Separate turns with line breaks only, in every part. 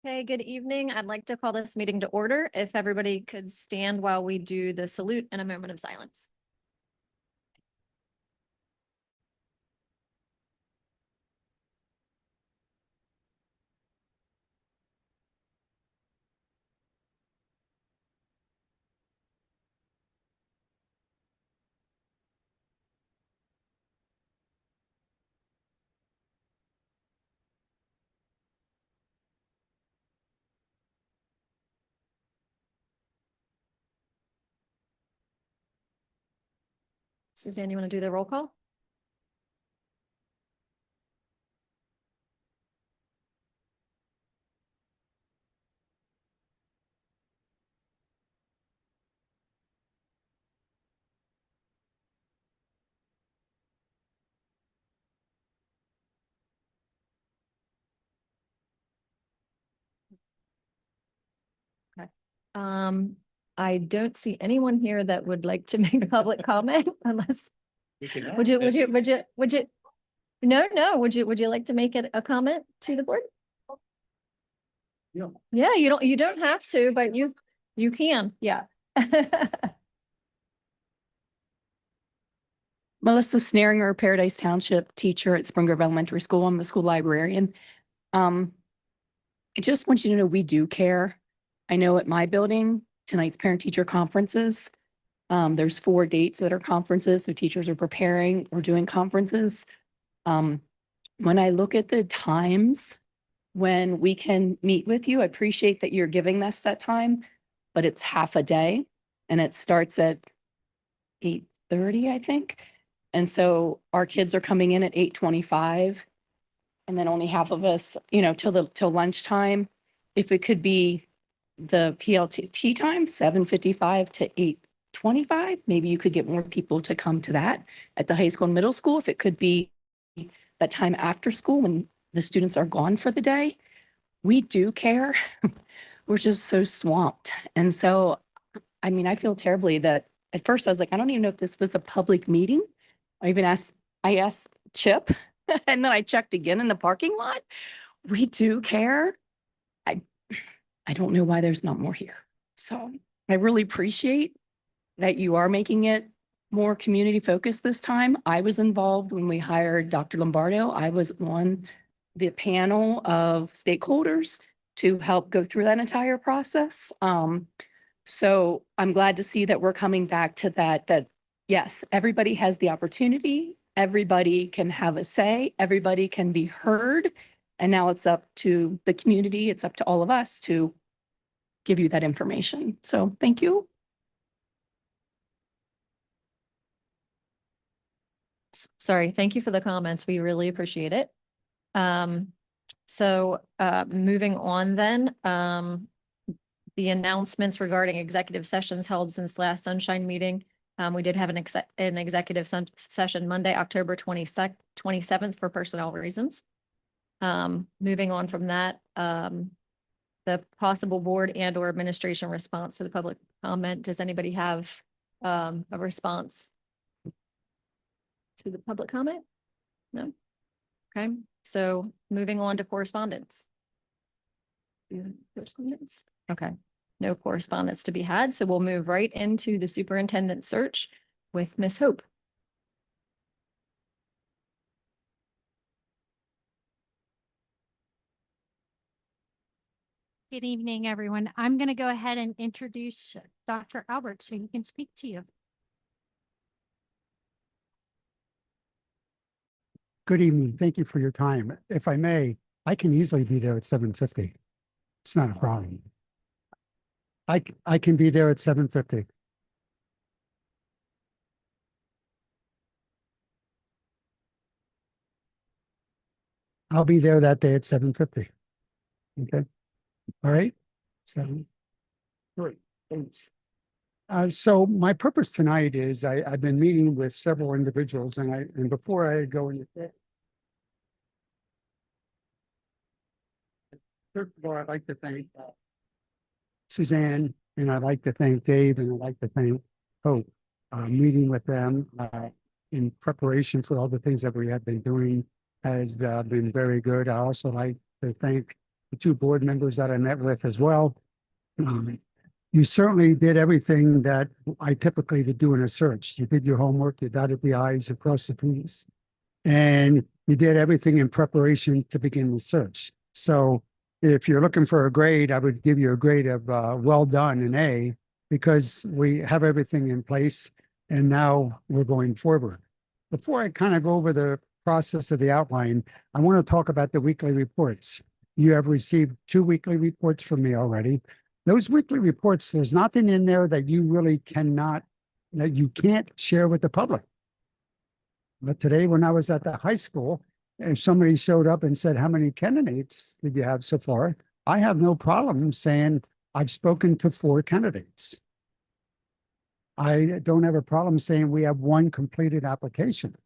Okay, good evening. I'd like to call this meeting to order. If everybody could stand while we do the salute and a moment of silence. Suzanne, you want to do the roll call? Okay. I don't see anyone here that would like to make public comment unless, would you, no, would you like to make it a comment to the board? Yeah, you don't have to, but you can, yeah.
Melissa Snaringer, Paradise Township teacher at Spring Grove Elementary School. I'm the school librarian. I just want you to know we do care. I know at my building, tonight's parent-teacher conferences. There's 4 dates that are conferences, so teachers are preparing or doing conferences. When I look at the times when we can meet with you, I appreciate that you're giving us that time, but it's half a day and it starts at 8:30, I think. And so our kids are coming in at 8:25 and then only half of us, till lunchtime. If it could be the PLT time, 7:55 to 8:25, maybe you could get more people to come to that at the high school and middle school. If it could be that time after school when the students are gone for the day, we do care. We're just so swamped. And so, I feel terribly that at first I was like, I don't even know if this was a public meeting. I asked Chip and then I checked again in the parking lot. We do care. I don't know why there's not more here. So I really appreciate that you are making it more community focused this time. I was involved when we hired Dr. Lombardo. I was on the panel of stakeholders to help go through that entire process. So I'm glad to see that we're coming back to that yes, everybody has the opportunity. Everybody can have a say. Everybody can be heard. And now it's up to the community. It's up to all of us to give you that information. So thank you.
Sorry, thank you for the comments. We really appreciate it. Moving on then, the announcements regarding executive sessions held since last Sunshine meeting. We did have an executive session Monday, October 27th for personnel reasons. Moving on from that, the possible board and or administration response to the public comment. Does anybody have a response to the public comment? No? Okay, so moving on to correspondence. Correspondence? Okay, no correspondence to be had, so we'll move right into the superintendent search with Ms. Hope.
Good evening, everyone. I'm going to go ahead and introduce Dr. Albert so he can speak to you.
Good evening. Thank you for your time. If I may, I can easily be there at 7:50. It's not a problem. I can be there at 7:50. I'll be there that day at 7:50. Okay. All right. 7. Great. Thanks. So my purpose tonight is I've been meeting with several individuals and before I go into that, first of all, I'd like to thank Suzanne, and I'd like to thank Dave, and I'd like to thank Hope. Meeting with them in preparation for all the things that we have been doing has been very good. I also like to thank the two board members that I met with as well. You certainly did everything that I typically would do in a search. You did your homework, you dotted the i's, you crossed the t's, and you did everything in preparation to begin the search. So if you're looking for a grade, I would give you a grade of well done, an A, because we have everything in place and now we're going forward. Before I kind of go over the process of the outline, I want to talk about the weekly reports. You have received 2 weekly reports from me already. Those weekly reports, there's nothing in there that you really cannot, that you can't share with the public. But today, when I was at the high school, and somebody showed up and said, how many candidates did you have so far? I have no problem saying I've spoken to 4 candidates. I don't have a problem saying we have 1 completed application.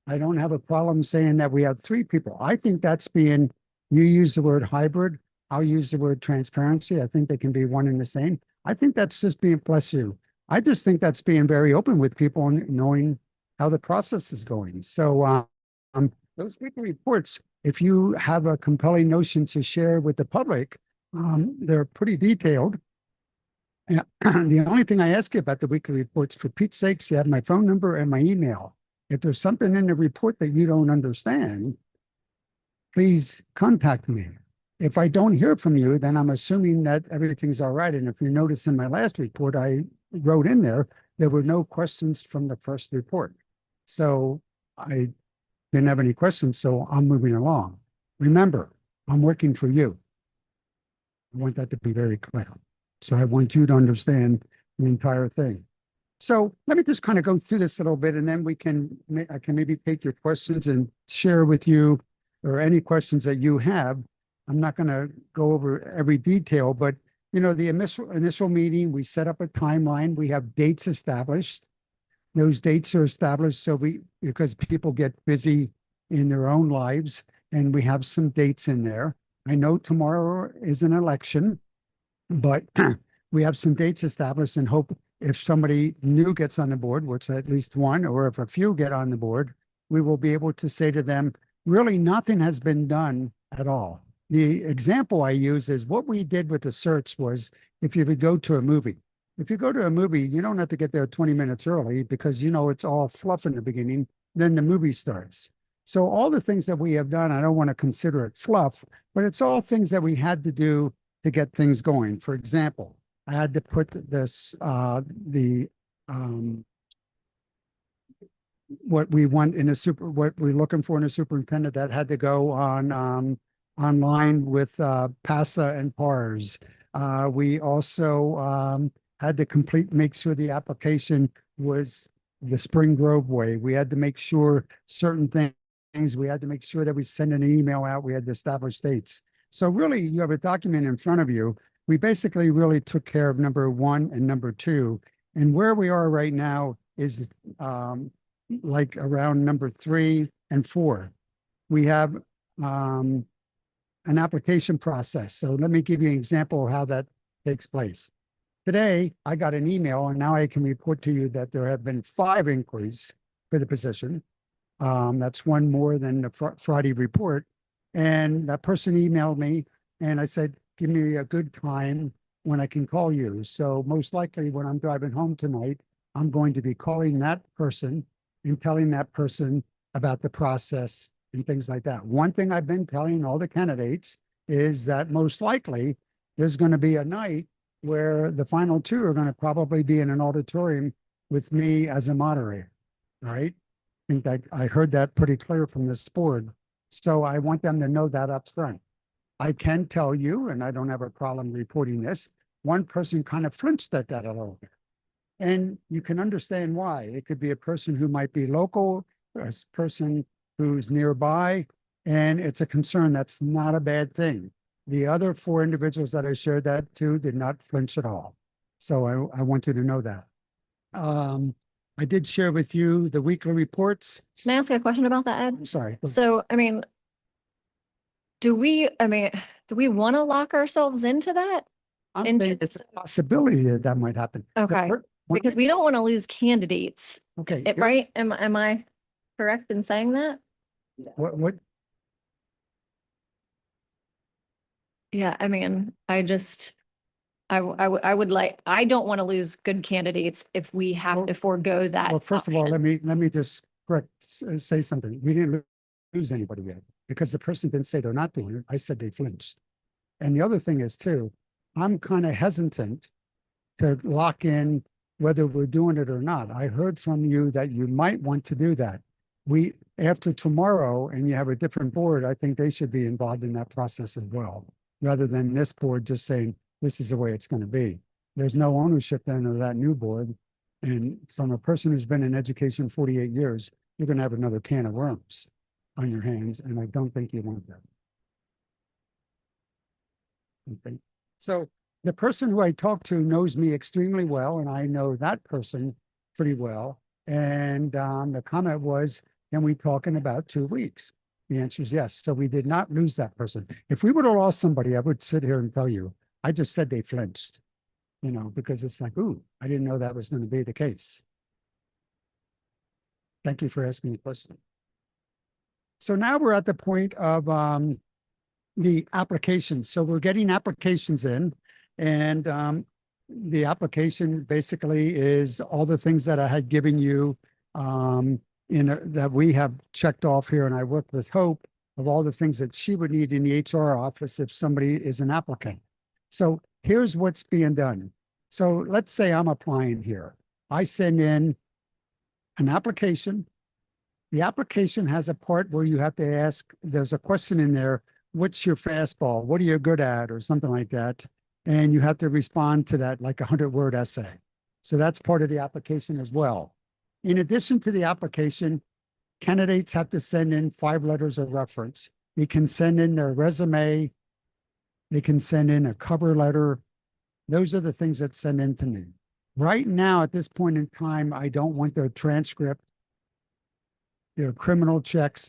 I don't have a problem saying that we have 3 people. I think that's being, you use the word hybrid. I'll use the word transparency. I think they can be one and the same. I think that's just being, bless you. I just think that's being very open with people and knowing how the process is going. So those weekly reports, if you have a compelling notion to share with the public, they're pretty detailed. And the only thing I ask you about the weekly reports, for Pete's sakes, you have my phone number and my email. If there's something in the report that you don't understand, please contact me. If I don't hear from you, then I'm assuming that everything's all right. And if you notice in my last report, I wrote in there were no questions from the first report. So I didn't have any questions, so I'm moving along. Remember, I'm working for you. I want that to be very clear. So I want you to understand the entire thing. So let me just kind of go through this a little bit, and then I can maybe take your questions and share with you, or any questions that you have. I'm not going to go over every detail, but you know, the initial meeting, we set up a timeline. We have dates established. Those dates are established because people get busy in their own lives, and we have some dates in there. I know tomorrow is an election, but we have some dates established, and hope if somebody new gets on the board, which at least one, or if a few get on the board, we will be able to say to them, really nothing has been done at all. The example I use is what we did with the search was, if you would go to a movie. If you go to a movie, you don't have to get there 20 minutes early because you know it's all fluff in the beginning, then the movie starts. So all the things that we have done, I don't want to consider it fluff, but it's all things that we had to do to get things going. For example, I had to put this, what we want in what we're looking for in a superintendent, that had to go on online with PASA and PARS. We also had to make sure the application was the Spring Grove way. We had to make sure certain things, we had to make sure that we send an email out. We had to establish dates. So really, you have a document in front of you. We basically really took care of number 1 and number 2. And where we are right now is like around number 3 and 4. We have an application process. So let me give you an example of how that takes place. Today, I got an email, and now I can report to you that there have been 5 inquiries for the position. That's 1 more than the Friday report. And that person emailed me, and I said, give me a good time when I can call you. So most likely when I'm driving home tonight, I'm going to be calling that person and telling that person about the process and things like that. One thing I've been telling all the candidates is that most likely there's going to be a night where the final 2 are going to probably be in an auditorium with me as a moderator. All right. I think that I heard that pretty clear from this board. So I want them to know that up front. I can tell you, and I don't have a problem reporting this, one person kind of flinched at that a little bit. And you can understand why. It could be a person who might be local, a person who's nearby, and it's a concern. That's not a bad thing. The other 4 individuals that I shared that to did not flinch at all. So I want you to know that. I did share with you the weekly reports.
Can I ask a question about that, Ed?
I'm sorry.
So, do we want to lock ourselves into that?
I'm saying it's a possibility that that might happen.
Okay, because we don't want to lose candidates,
Okay.
right? Am I correct in saying that?
What?
Yeah, I mean, I just, I would like, I don't want to lose good candidates if we have
Well-
to forego that.
Well, first of all,
option.
let me just say something. We didn't lose anybody yet because the person didn't say they're not doing it. I said they flinched. And the other thing is too, I'm kind of hesitant to lock in whether we're doing it or not. I heard from you that you might want to do that. After tomorrow and you have a different board, I think they should be involved in that process as well, rather than this board just saying, this is the way it's going to be. There's no ownership then of that new board. And from a person who's been in education 48 years, you're going to have another can of worms on your hands. And I don't think you want that. Okay. So the person who I talked to knows me extremely well, and I know that person pretty well. And the comment was, can we talk in about 2 weeks? The answer is yes. So we did not lose that person. If we would have lost somebody, I would sit here and tell you, I just said they flinched, you know, because it's like, ooh, I didn't know that was going to be the case. Thank you for asking the question. So now we're at the point of the applications. So we're getting applications in, and the application basically is all the things that I had given you that we have checked off here. And I worked with Hope of all the things that she would need in the HR office if somebody is an applicant. So here's what's being done. So let's say I'm applying here. I send in an application. The application has a part where you have to ask, there's a question in there, what's your fastball? What are you good at? Or something like that. And you have to respond to that like 100-word essay. So that's part of the application as well. In addition to the application, candidates have to send in 5 letters of reference. They can send in their resume. They can send in a cover letter. Those are the things that send in to me. Right now, at this point in time, I don't want their transcript, their criminal checks,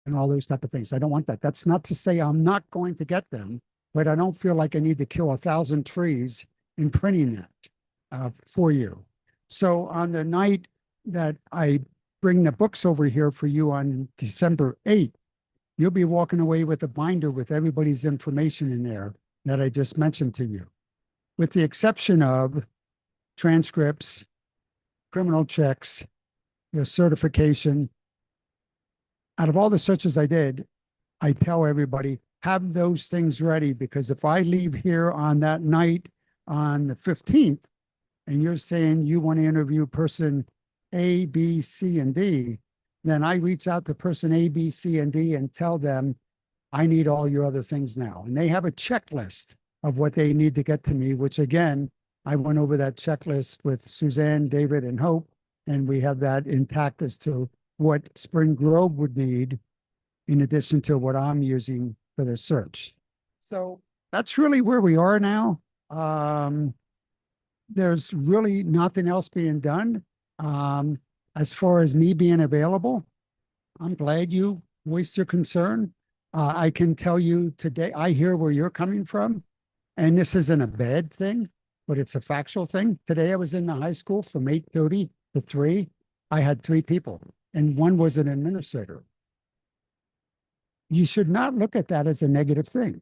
and all those type of things. I don't want that. That's not to say I'm not going to get them, but I don't feel like I need to kill 1,000 trees in printing that for you. So on the night that I bring the books over here for you on December 8th, you'll be walking away with a binder with everybody's information in there that I just mentioned to you, with the exception of transcripts, criminal checks, your certification. Out of all the searches I did, I tell everybody, have those things ready, because if I leave here on that night on the 15th, and you're saying you want to interview person A, B, C, and D, then I reach out to person A, B, C, and D and tell them, I need all your other things now. And they have a checklist of what they need to get to me, which again, I went over that checklist with Suzanne, David, and Hope, and we have that intact as to what Spring Grove would need in addition to what I'm using for the search. So that's really where we are now. There's really nothing else being done. As far as me being available, I'm glad you voiced your concern. I can tell you today, I hear where you're coming from, and this isn't a bad thing, but it's a factual thing. Today I was in the high school from 8:30 to 3. I had 3 people, and one was an administrator. You should not look at that as a negative thing.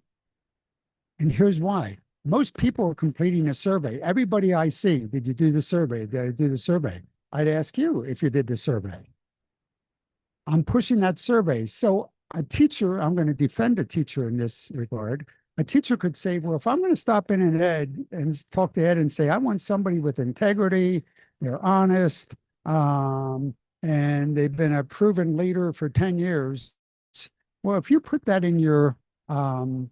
And here's why. Most people are completing a survey. Everybody I see, did you do the survey? Did I do the survey? I'd ask you if you did the survey. I'm pushing that survey. So a teacher, I'm going to defend a teacher in this regard. A teacher could say, well, if I'm going to stop in an Ed and talk to Ed and say, I want somebody with integrity, they're honest, and they've been a proven leader for 10 years. Well, if you put that in your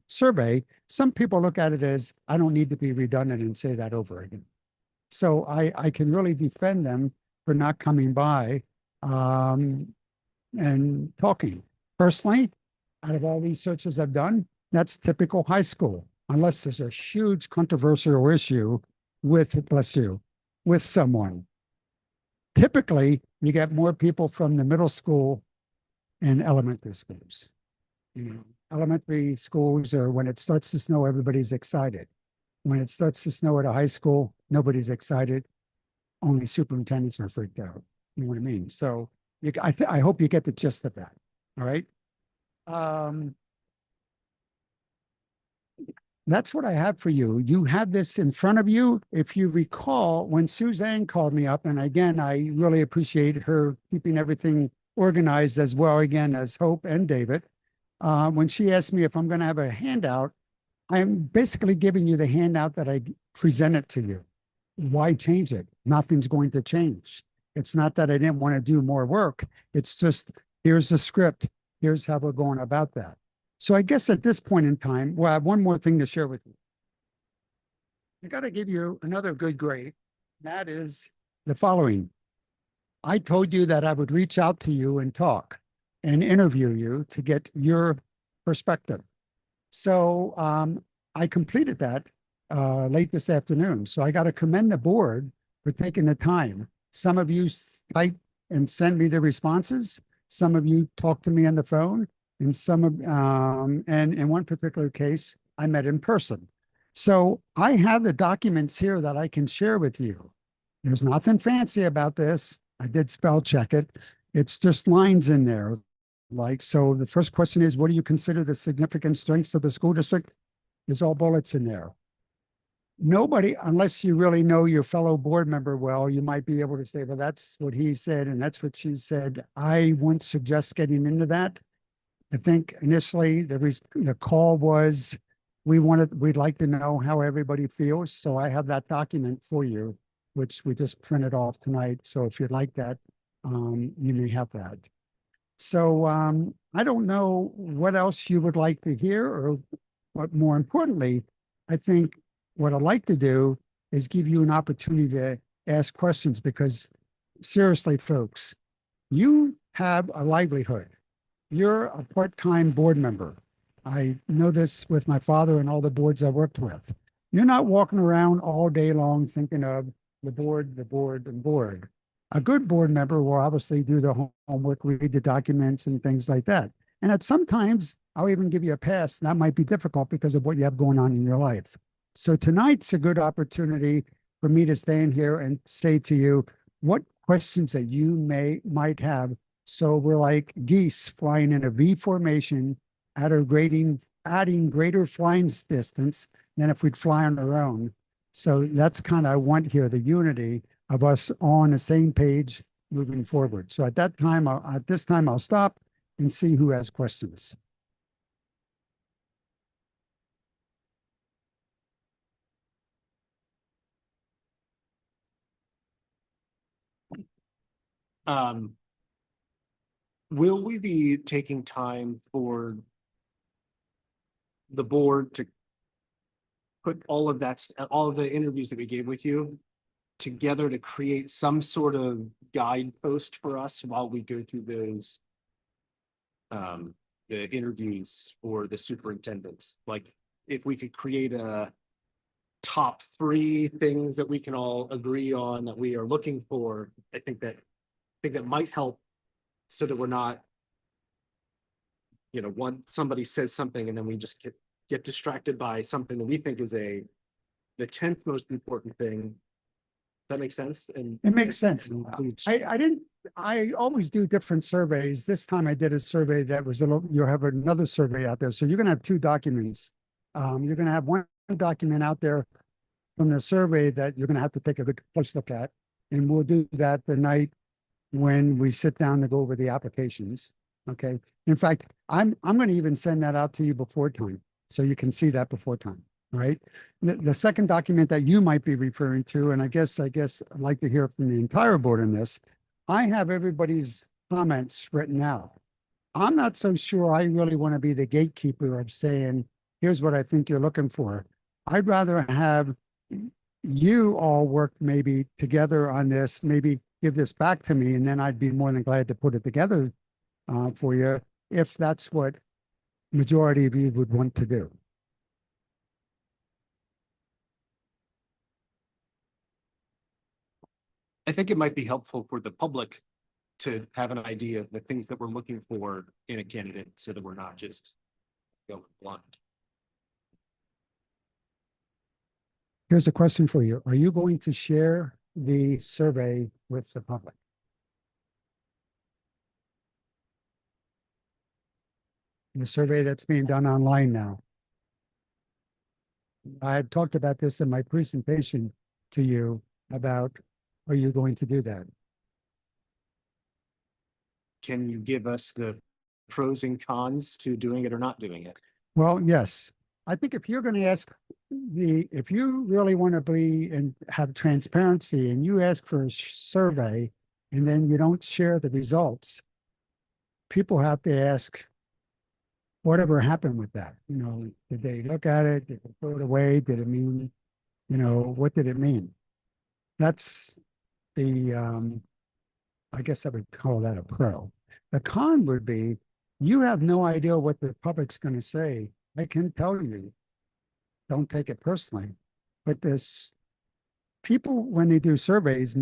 survey, some people look at it as, I don't need to be redundant and say that over again. So I can really defend them for not coming by and talking. Personally, out of all these searches I've done, that's typical high school, unless there's a huge controversial issue with, bless you, with someone. Typically, you get more people from the middle school and elementary schools. You know, elementary schools are when it starts to snow, everybody's excited. When it starts to snow at a high school, nobody's excited. Only superintendents are freaked out. You know what I mean? So I hope you get the gist of that. All right. that's what I have for you. You have this in front of you. If you recall, when Suzanne called me up, and again, I really appreciate her keeping everything organized as well, again, as Hope and David. When she asked me if I'm going to have a handout, I'm basically giving you the handout that I presented to you. Why change it? Nothing's going to change. It's not that I didn't want to do more work. It's just, here's the script. Here's how we're going about that. So I guess at this point in time, well, I have one more thing to share with you. I got to give you another good grade. That is the following. I told you that I would reach out to you and talk and interview you to get your perspective. So I completed that late this afternoon. So I got to commend the board for taking the time. Some of you type and send me the responses. Some of you talk to me on the phone, and some of and in one particular case, I met in person. So I have the documents here that I can share with you. There's nothing fancy about this. I did spell check it. It's just lines in there. Like, so the first question is, what do you consider the significant strengths of the school district? There's all bullets in there. Nobody, unless you really know your fellow board member well, you might be able to say, well, that's what he said and that's what she said. I wouldn't suggest getting into that. I think initially the call was, we'd like to know how everybody feels. So I have that document for you, which we just printed off tonight. So if you'd like that, you may have that. So I don't know what else you would like to hear, or but more importantly, I think what I'd like to do is give you an opportunity to ask questions, because seriously, folks, you have a livelihood. You're a part-time board member. I know this with my father and all the boards I worked with. You're not walking around all day long thinking of the board, and board. A good board member will obviously do the homework, read the documents and things like that. And at sometimes I'll even give you a pass. That might be difficult because of what you have going on in your life. So tonight's a good opportunity for me to stand here and say to you what questions that you might have. So we're like geese flying in a V formation adding greater flying distance than if we'd fly on our own. So that's kind of, I want here, the unity of us on the same page moving forward. So at this time, I'll stop and see who has questions.
Will we be taking time for the board to put all of the interviews that we gave with you together to create some sort of guidepost for us while we go through those the interviews for the superintendents? Like, if we could create a top 3 things that we can all agree on that we are looking for, I think that might help, so that we're not, somebody says something and then we just get distracted by something that we think is the 10th most important thing. That makes sense? And
it makes sense. I always do different surveys. This time I did a survey that was you have another survey out there. So you're going to have 2 documents. You're going to have one document out there from the survey that you're going to have to take a good close look at. And we'll do that the night when we sit down to go over the applications. Okay. In fact, I'm going to even send that out to you before time, so you can see that before time. Right. The second document that you might be referring to, and I guess I'd like to hear from the entire board on this. I have everybody's comments written out. I'm not so sure I really want to be the gatekeeper of saying, here's what I think you're looking for. I'd rather have you all work maybe together on this, maybe give this back to me, and then I'd be more than glad to put it together for you, if that's what majority of you would want to do.
I think it might be helpful for the public to have an idea of the things that we're looking for in a candidate, so that we're not just going blind.
Here's a question for you. Are you going to share the survey with the public? The survey that's being done online now. I had talked about this in my presentation to you about, are you going to do that?
Can you give us the pros and cons to doing it or not doing it?
Well, yes. I think if you're going to ask if you really want to be and have transparency and you ask for a survey and then you don't share the results, people have to ask, whatever happened with that? You know, did they look at it? Did they throw it away? Did it mean, you know, what did it mean? That's the, I guess I would call that a pro. The con would be, you have no idea what the public's going to say. I can tell you, don't take it personally, but this people, when they do surveys,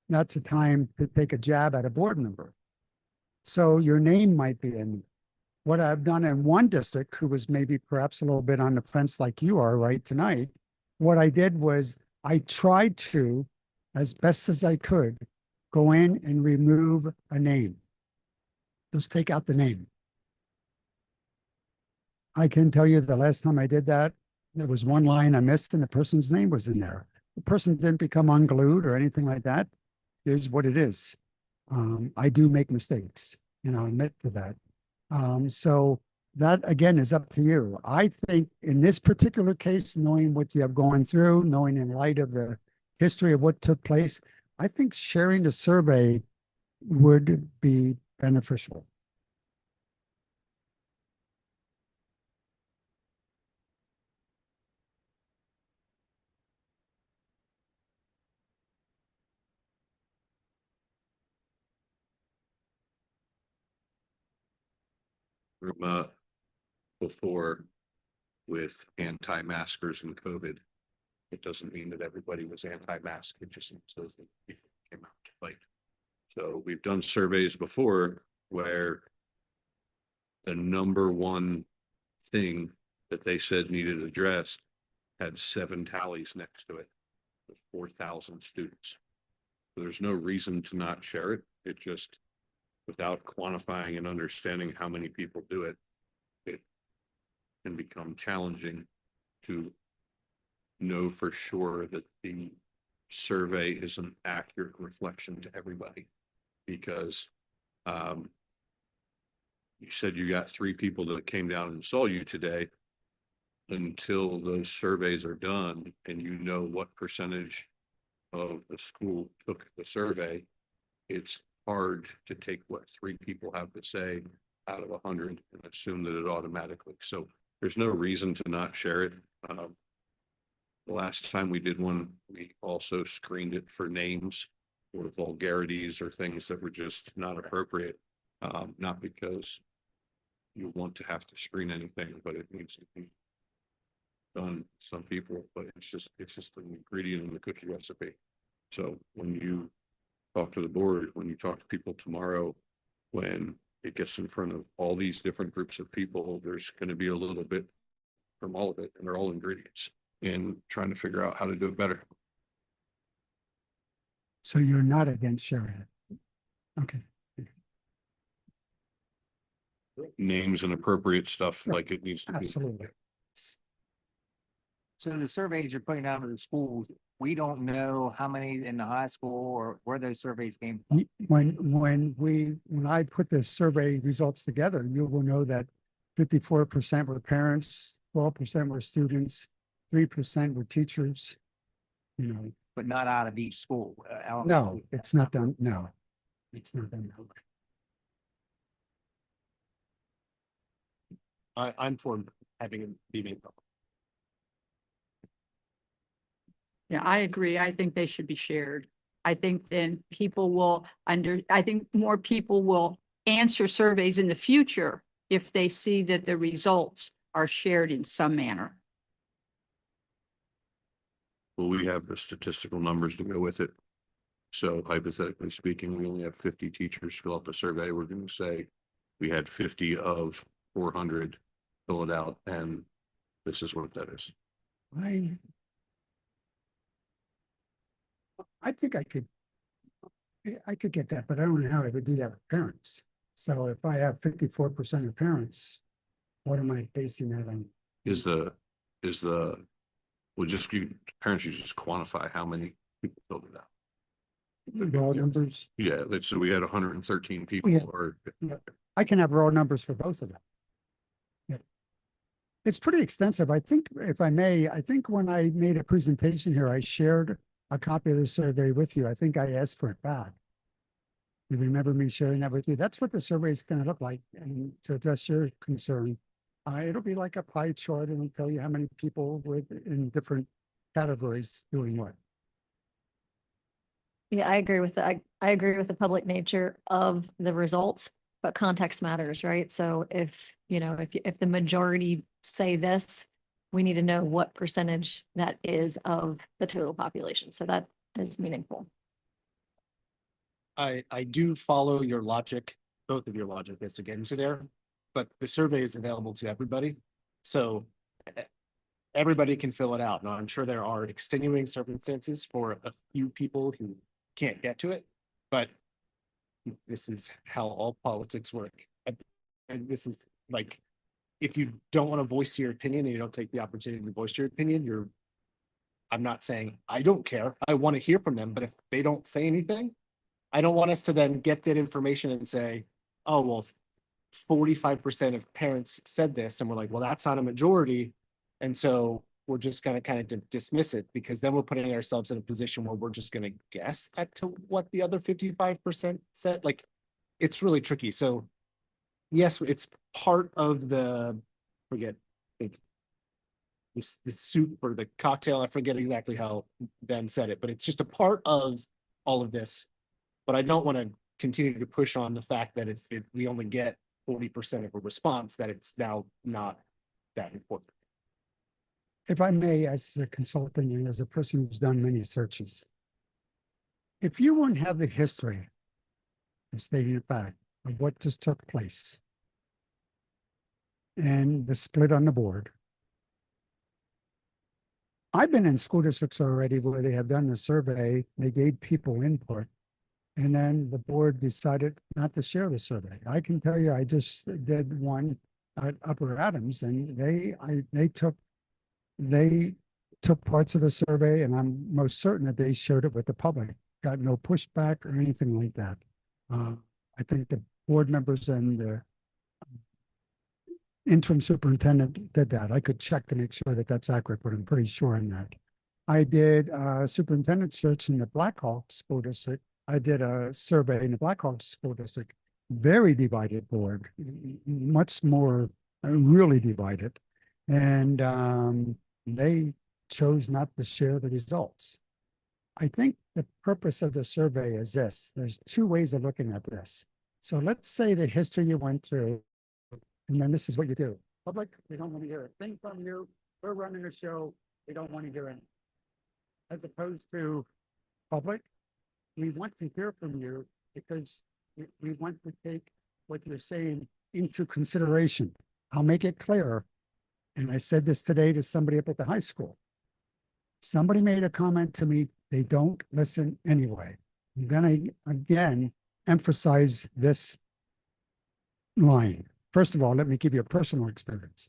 that's a time to take a jab at a board member. So your name might be in. What I've done in one district, who was maybe perhaps a little bit on the fence like you are right tonight, what I did was I tried to, as best as I could, go in and remove a name. Just take out the name. I can tell you the last time I did that, there was one line I missed and the person's name was in there. The person didn't become unglued or anything like that. It is what it is. I do make mistakes, and I'll admit to that. So that again is up to you. I think in this particular case, knowing what you have gone through, knowing in light of the history of what took place, I think sharing the survey would be beneficial.
From before with anti-maskers and COVID. It doesn't mean that everybody was anti-mask. It just means those people came out to fight. So we've done surveys before where the number one thing that they said needed addressed had 7 tallies next to it with 4,000 students. So there's no reason to not share it. It just, without quantifying and understanding how many people do it, it can become challenging to know for sure that the survey is an accurate reflection to everybody. Because you said you got 3 people that came down and saw you today. Until those surveys are done and you know what percentage of the school took the survey, it's hard to take what 3 people have to say out of 100 and assume that it automatically. So there's no reason to not share it. The last time we did one, we also screened it for names or vulgarities or things that were just not appropriate. Not because you want to have to screen anything, but it needs to be done. Some people, but it's just an ingredient in the cookie recipe. So when you talk to the board, when you talk to people tomorrow, when it gets in front of all these different groups of people, there's going to be a little bit from all of it, and they're all ingredients in trying to figure out how to do it better.
So you're not against sharing it. Okay.
Names and appropriate stuff
Right.
like it needs to be.
Absolutely.
So the surveys you're putting out to the schools, we don't know how many in the high school or where those surveys came from.
When I put the survey results together, you will know that 54% were parents, 12% were students, 3% were teachers. You know,
But not out of each school.
no, it's not done. No, it's not done.
I'm for having it be made public.
Yeah, I agree. I think they should be shared. I think then people will I think more people will answer surveys in the future if they see that the results are shared in some manner.
Well, we have the statistical numbers to go with it. So hypothetically speaking, we only have 50 teachers fill out the survey. We're going to say we had 50 of 400 fill it out, and this is what that is.
I think I could get that, but I don't know how I would do that with parents. So if I have 54% of parents, what am I basing that on?
Is the Well, just parents should just quantify how many people filled it out.
Raw numbers.
Yeah, so we had 113
Yeah.
people or.
I can have raw numbers for both of them. Yeah. It's pretty extensive. I think, if I may, I think when I made a presentation here, I shared a copy of the survey with you. I think I asked for it back. You remember me sharing that with you? That's what the survey is going to look like. And to address your concern, it'll be like a pie chart and it'll tell you how many people with in different categories doing what.
Yeah, I agree with I agree with the public nature of the results, but context matters, right? So if, you know, if the majority say this, we need to know what percentage that is of the total population. So that is meaningful.
I do follow your logic, both of your logic is to get into there, but the survey is available to everybody. So everybody can fill it out. Now, I'm sure there are extenuating circumstances for a few people who can't get to it, but this is how all politics work. And this is like, if you don't want to voice your opinion and you don't take the opportunity to voice your opinion, I'm not saying I don't care. I want to hear from them, but if they don't say anything, I don't want us to then get that information and say, oh, well, 45% of parents said this. And we're like, well, that's not a majority. And so we're just going to kind of dismiss it, because then we're putting ourselves in a position where we're just going to guess at to what the other 55% said. Like, it's really tricky. So yes, it's part of the, the soup or the cocktail. I forget exactly how Ben said it, but it's just a part of all of this. But I don't want to continue to push on the fact that if we only get 40% of a response, that it's now not that important.
If I may, as a consultant and as a person who's done many searches, if you wouldn't have the history of stating it back of what just took place and the split on the board, I've been in school districts already where they have done the survey, they gave people input, and then the board decided not to share the survey. I can tell you, I just did one at Upper Adams, and they took parts of the survey, and I'm most certain that they shared it with the public. Got no pushback or anything like that. I think the board members and the interim superintendent did that. I could check to make sure that that's accurate, but I'm pretty sure on that. I did a superintendent search in the Blackhawk School District. I did a survey in the Blackhawk School District. Very divided board, much more really divided. And they chose not to share the results. I think the purpose of the survey is this. There's two ways of looking at this. So let's say the history you went through, and then this is what you do. Public, we don't want to hear a thing from you. We're running a show. We don't want to hear it. As opposed to public, we want to hear from you because we want to take what you're saying into consideration. I'll make it clear. And I said this today to somebody up at the high school. Somebody made a comment to me, they don't listen anyway. I'm gonna again emphasize this line. First of all, let me give you a personal experience.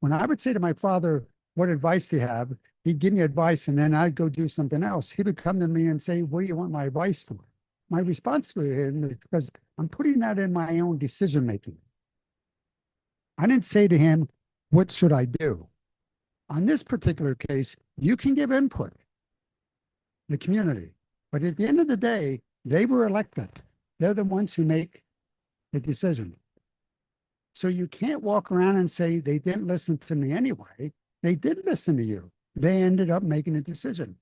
When I would say to my father, what advice do you have? He'd give me advice and then I'd go do something else. He would come to me and say, what do you want my advice for? My response to him is because I'm putting that in my own decision making. I didn't say to him, what should I do? On this particular case, you can give input, the community, but at the end of the day, they were elected. They're the ones who make the decision. So you can't walk around and say they didn't listen to me anyway. They did listen to you. They ended up making a decision.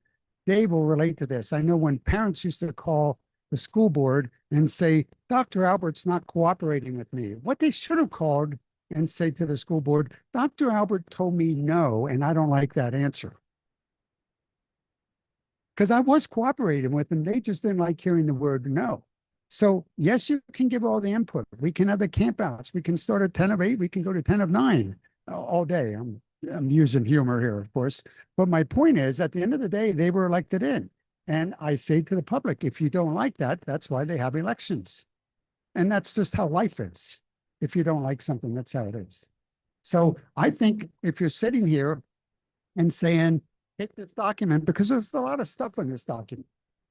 Dave will relate to this. I know when parents used to call the school board and say, Dr. Albert's not cooperating with me. What they should have called and say to the school board, Dr. Albert told me no, and I don't like that answer. Because I was cooperating with them. They just didn't like hearing the word no. So yes, you can give all the input. We can have the campouts. We can start at 10 of 8. We can go to 10 of 9 all day. I'm using humor here, of course. But my point is, at the end of the day, they were elected in. And I say to the public, if you don't like that, that's why they have elections. And that's just how life is. If you don't like something, that's how it is. So I think if you're sitting here and saying, take this document because there's a lot of stuff in this document.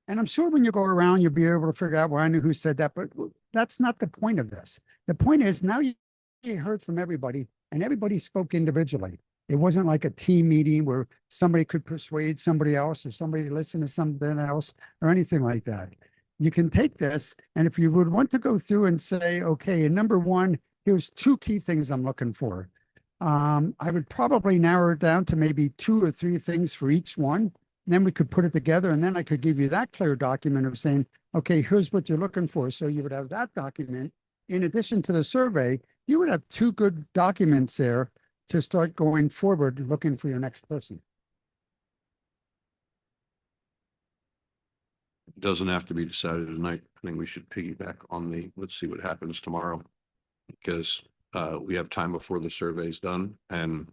And I'm sure when you go around, you'll be able to figure out, well, I knew who said that, but that's not the point of this. The point is now you heard from everybody and everybody spoke individually. It wasn't like a team meeting where somebody could persuade somebody else or somebody listen to something else or anything like that. You can take this, and if you would want to go through and say, okay, and number one, here's two key things I'm looking for. I would probably narrow it down to maybe 2 or 3 things for each one. Then we could put it together, and then I could give you that clear document of saying, okay, here's what you're looking for. So you would have that document. In addition to the survey, you would have 2 good documents there to start going forward, looking for your next person.
It doesn't have to be decided tonight. I think we should piggyback on the, let's see what happens tomorrow. Because we have time before the survey's done, and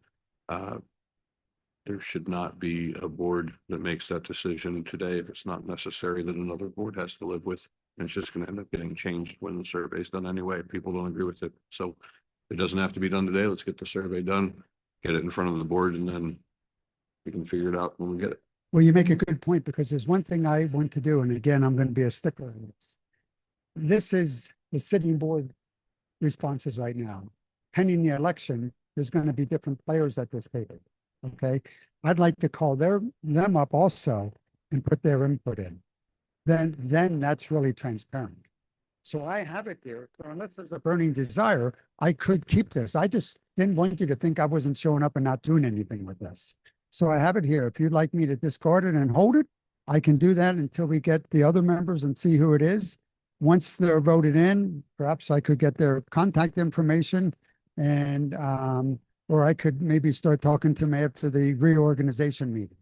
there should not be a board that makes that decision today if it's not necessary that another board has to live with. And it's just going to end up getting changed when the survey's done anyway. People don't agree with it. So it doesn't have to be done today. Let's get the survey done, get it in front of the board, and then we can figure it out when we get it.
Well, you make a good point, because there's one thing I want to do, and again, I'm going to be a stickler on this. This is the sitting board responses right now. Pending the election, there's going to be different players at this table. Okay, I'd like to call them up also and put their input in. Then that's really transparent. So I have it here. So unless there's a burning desire, I could keep this. I just didn't want you to think I wasn't showing up and not doing anything with this. So I have it here. If you'd like me to discard it and hold it, I can do that until we get the other members and see who it is. Once they're voted in, perhaps I could get their contact information, and or I could maybe start talking to them after the reorganization meeting.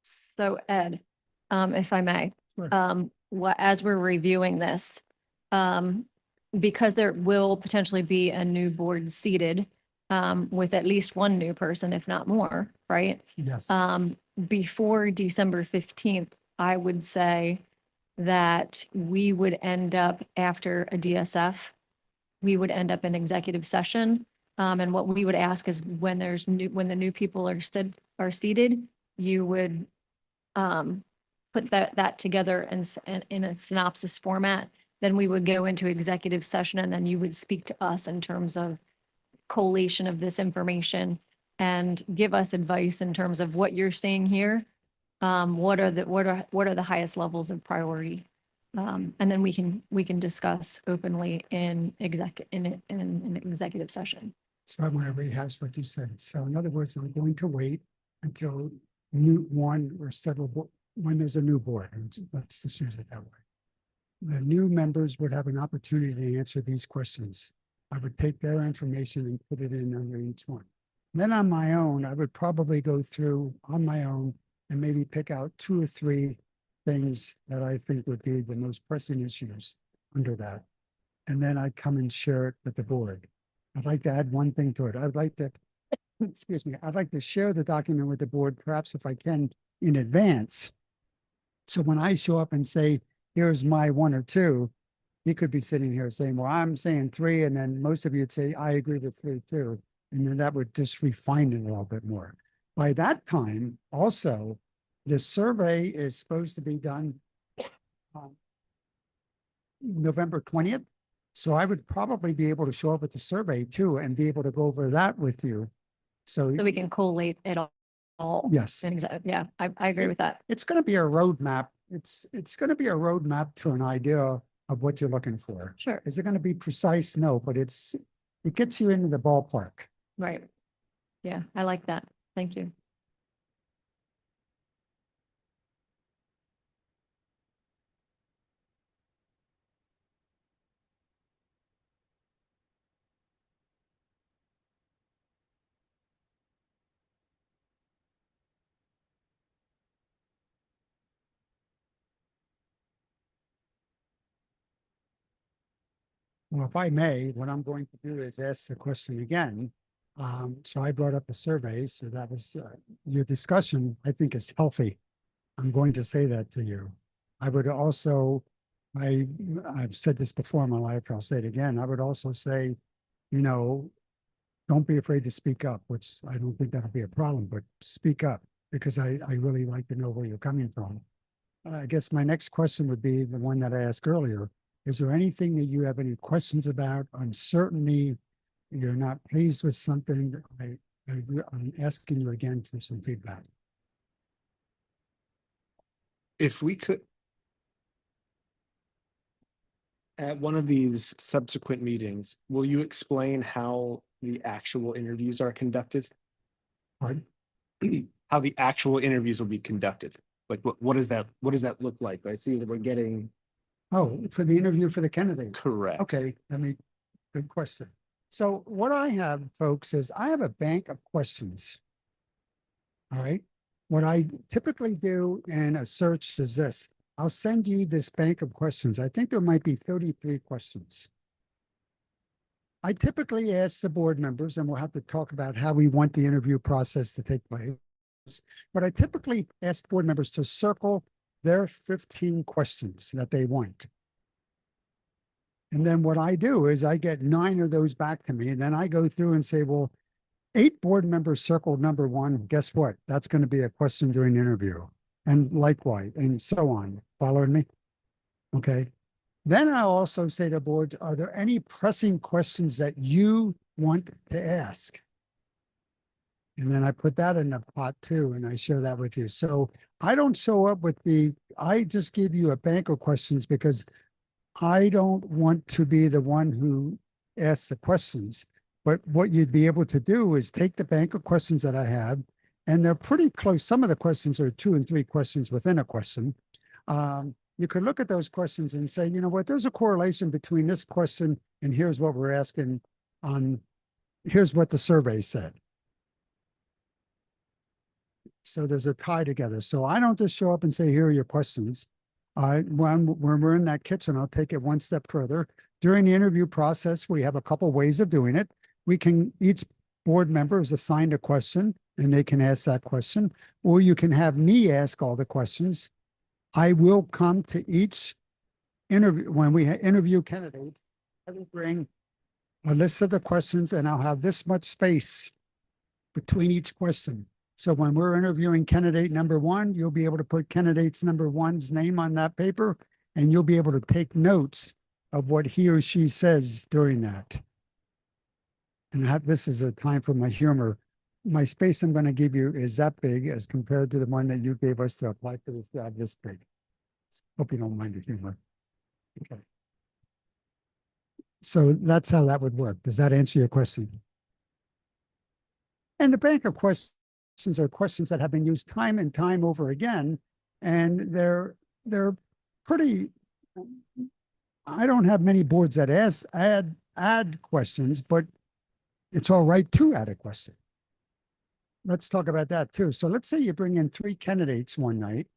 So Ed, if I may,
Sure.
as we're reviewing this, because there will potentially be a new board seated, with at least one new person, if not more, right?
Yes.
Before December 15th, I would say that we would end up after a DSF, we would end up in executive session. And what we would ask is when when the new people are seated, you would put that together in a synopsis format. Then we would go into executive session, and then you would speak to us in terms of collation of this information and give us advice in terms of what you're seeing here what are the highest levels of priority? And then we can discuss openly in an executive session.
So I want to rehash what you said. So in other words, I'm going to wait until one or several, when there's a new board, and let's just use it that way. The new members would have an opportunity to answer these questions. I would take their information and put it in under each one. Then on my own, I would probably go through on my own and maybe pick out 2 or 3 things that I think would be the most pressing issues under that. And then I'd come and share it with the board. I'd like to add one thing to it. I'd like to, excuse me, I'd like to share the document with the board, perhaps if I can, in advance. So when I show up and say, here's my 1 or 2, you could be sitting here saying, well, I'm saying 3, and then most of you'd say, I agree with 3 too. And then that would just refine it a little bit more. By that time, also, the survey is supposed to be done November 20th. So I would probably be able to show up with the survey too and be able to go over that with you. So
So we can collate it all.
yes,
Yeah, I agree with that.
it's going to be a roadmap. It's going to be a roadmap to an idea of what you're looking for.
Sure,
Is it going to be precise? No, but it gets you into the ballpark.
right. Yeah, I like that. Thank you.
Well, if I may, what I'm going to do is ask the question again. So I brought up the survey, so that was your discussion, I think, is healthy. I'm going to say that to you. I would also, I've said this before in my life, I'll say it again. I would also say, you know, don't be afraid to speak up, which I don't think that'll be a problem, but speak up because I really like to know where you're coming from. I guess my next question would be the one that I asked earlier. Is there anything that you have any questions about, uncertainty, you're not pleased with something? I'm asking you again for some feedback.
If we could, at one of these subsequent meetings, will you explain how the actual interviews are conducted?
Pardon?
How the actual interviews will be conducted? Like, what does that look like? I see that we're getting
Oh, for the interview for the candidate.
correct.
Okay, good question. So what I have, folks, is I have a bank of questions. All right. What I typically do in a search is this. I'll send you this bank of questions. I think there might be 33 questions. I typically ask the board members, and we'll have to talk about how we want the interview process to take place. But I typically ask board members to circle their 15 questions that they want. And then what I do is I get 9 of those back to me, and then I go through and say, well, 8 board members circled number 1. Guess what? That's going to be a question during the interview. And likewise, and so on. Following me? Okay. Then I also say to boards, are there any pressing questions that you want to ask? And then I put that in the pot too, and I share that with you. So I don't show up with I just give you a bank of questions because I don't want to be the one who asks the questions. But what you'd be able to do is take the bank of questions that I have, and they're pretty close. Some of the questions are 2 and 3 questions within a question. You could look at those questions and say, you know what, there's a correlation between this question and here's what we're asking here's what the survey said. So there's a tie together. So I don't just show up and say, here are your questions. When we're in that kitchen, I'll take it one step further. During the interview process, we have a couple ways of doing it. Each board member is assigned a question and they can ask that question, or you can have me ask all the questions. I will come to each interview, when we interview candidates, I will bring a list of the questions and I'll have this much space between each question. So when we're interviewing candidate number 1, you'll be able to put candidate's number 1's name on that paper, and you'll be able to take notes of what he or she says during that. And this is a time for my humor. my space I'm going to give you is that big as compared to the one that you gave us to apply for this job this big. Hope you don't mind the humor. Okay. So that's how that would work. Does that answer your question? And the bank of questions are questions that have been used time and time over again, and they're pretty. I don't have many boards that add questions, but it's all right to add a question. Let's talk about that too. So let's say you bring in 3 candidates one night.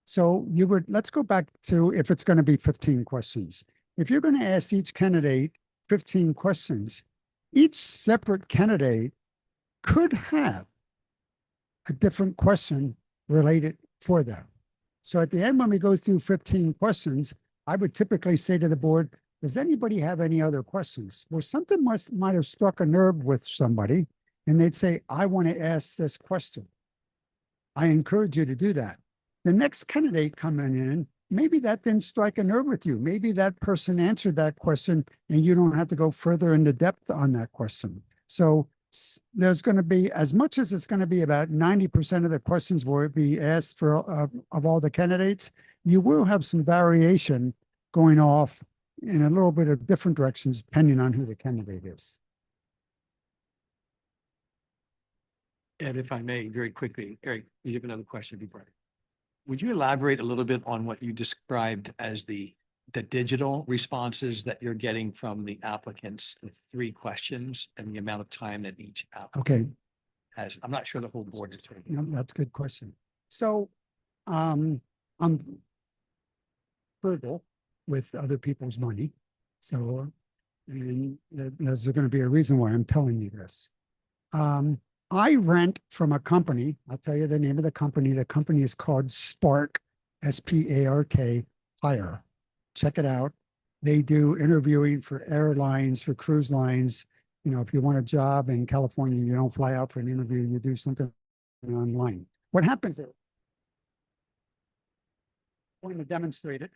So you would, let's go back to if it's going to be 15 questions. If you're going to ask each candidate 15 questions, each separate candidate could have a different question related for them. So at the end, when we go through 15 questions, I would typically say to the board, does anybody have any other questions? Well, something might have struck a nerve with somebody and they'd say, I want to ask this question. I encourage you to do that. The next candidate coming in, maybe that didn't strike a nerve with you. Maybe that person answered that question and you don't have to go further into depth on that question. So there's going to be, as much as it's going to be about 90% of the questions will be asked for of all the candidates, you will have some variation going off in a little bit of different directions depending on who the candidate is.
Ed, if I may, very quickly, Eric, you have another question before. Would you elaborate a little bit on what you described as the digital responses that you're getting from the applicants, the 3 questions and the amount of time that each applicant
Okay,
has? I'm not sure the whole board is taking.
no, that's a good question. So I'm frugal with other people's money. So, and there's going to be a reason why I'm telling you this. I rent from a company. I'll tell you the name of the company. The company is called Spark, S-P-A-R-K, Hire. Check it out. They do interviewing for airlines, for cruise lines. You know, if you want a job in California, you don't fly out for an interview, you do something online. What happens is, I'm going to demonstrate it.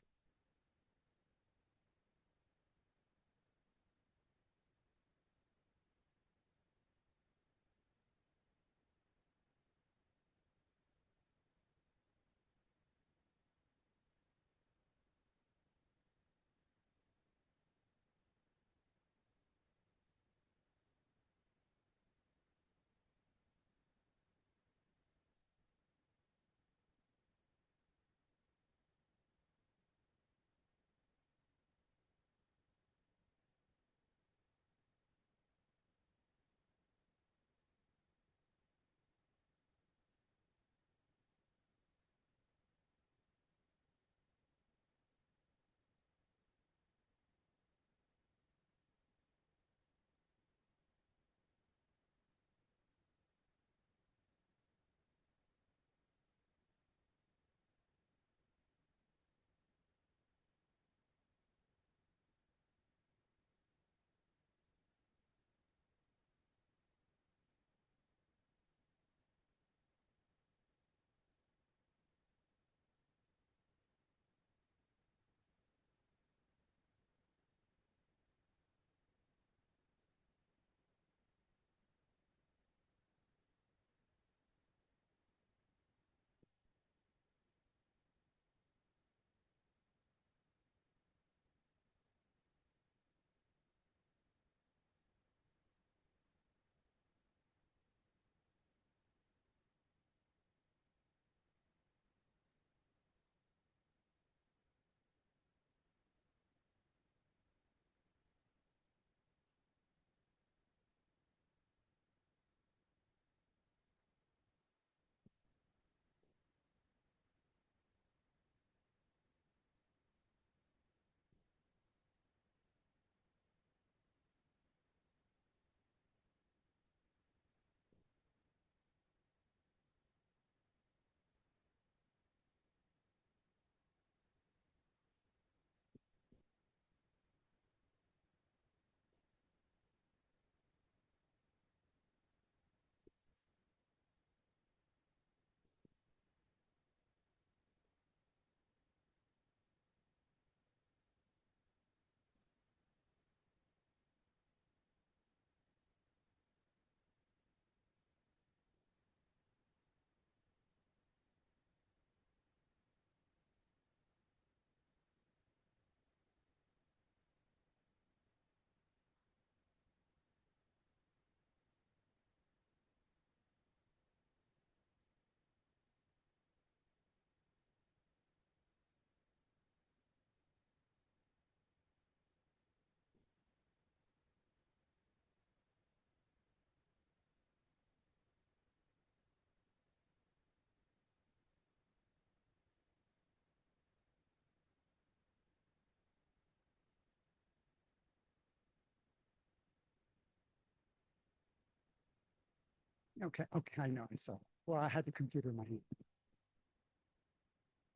Okay, I know, I saw. Well, I had the computer in my hand.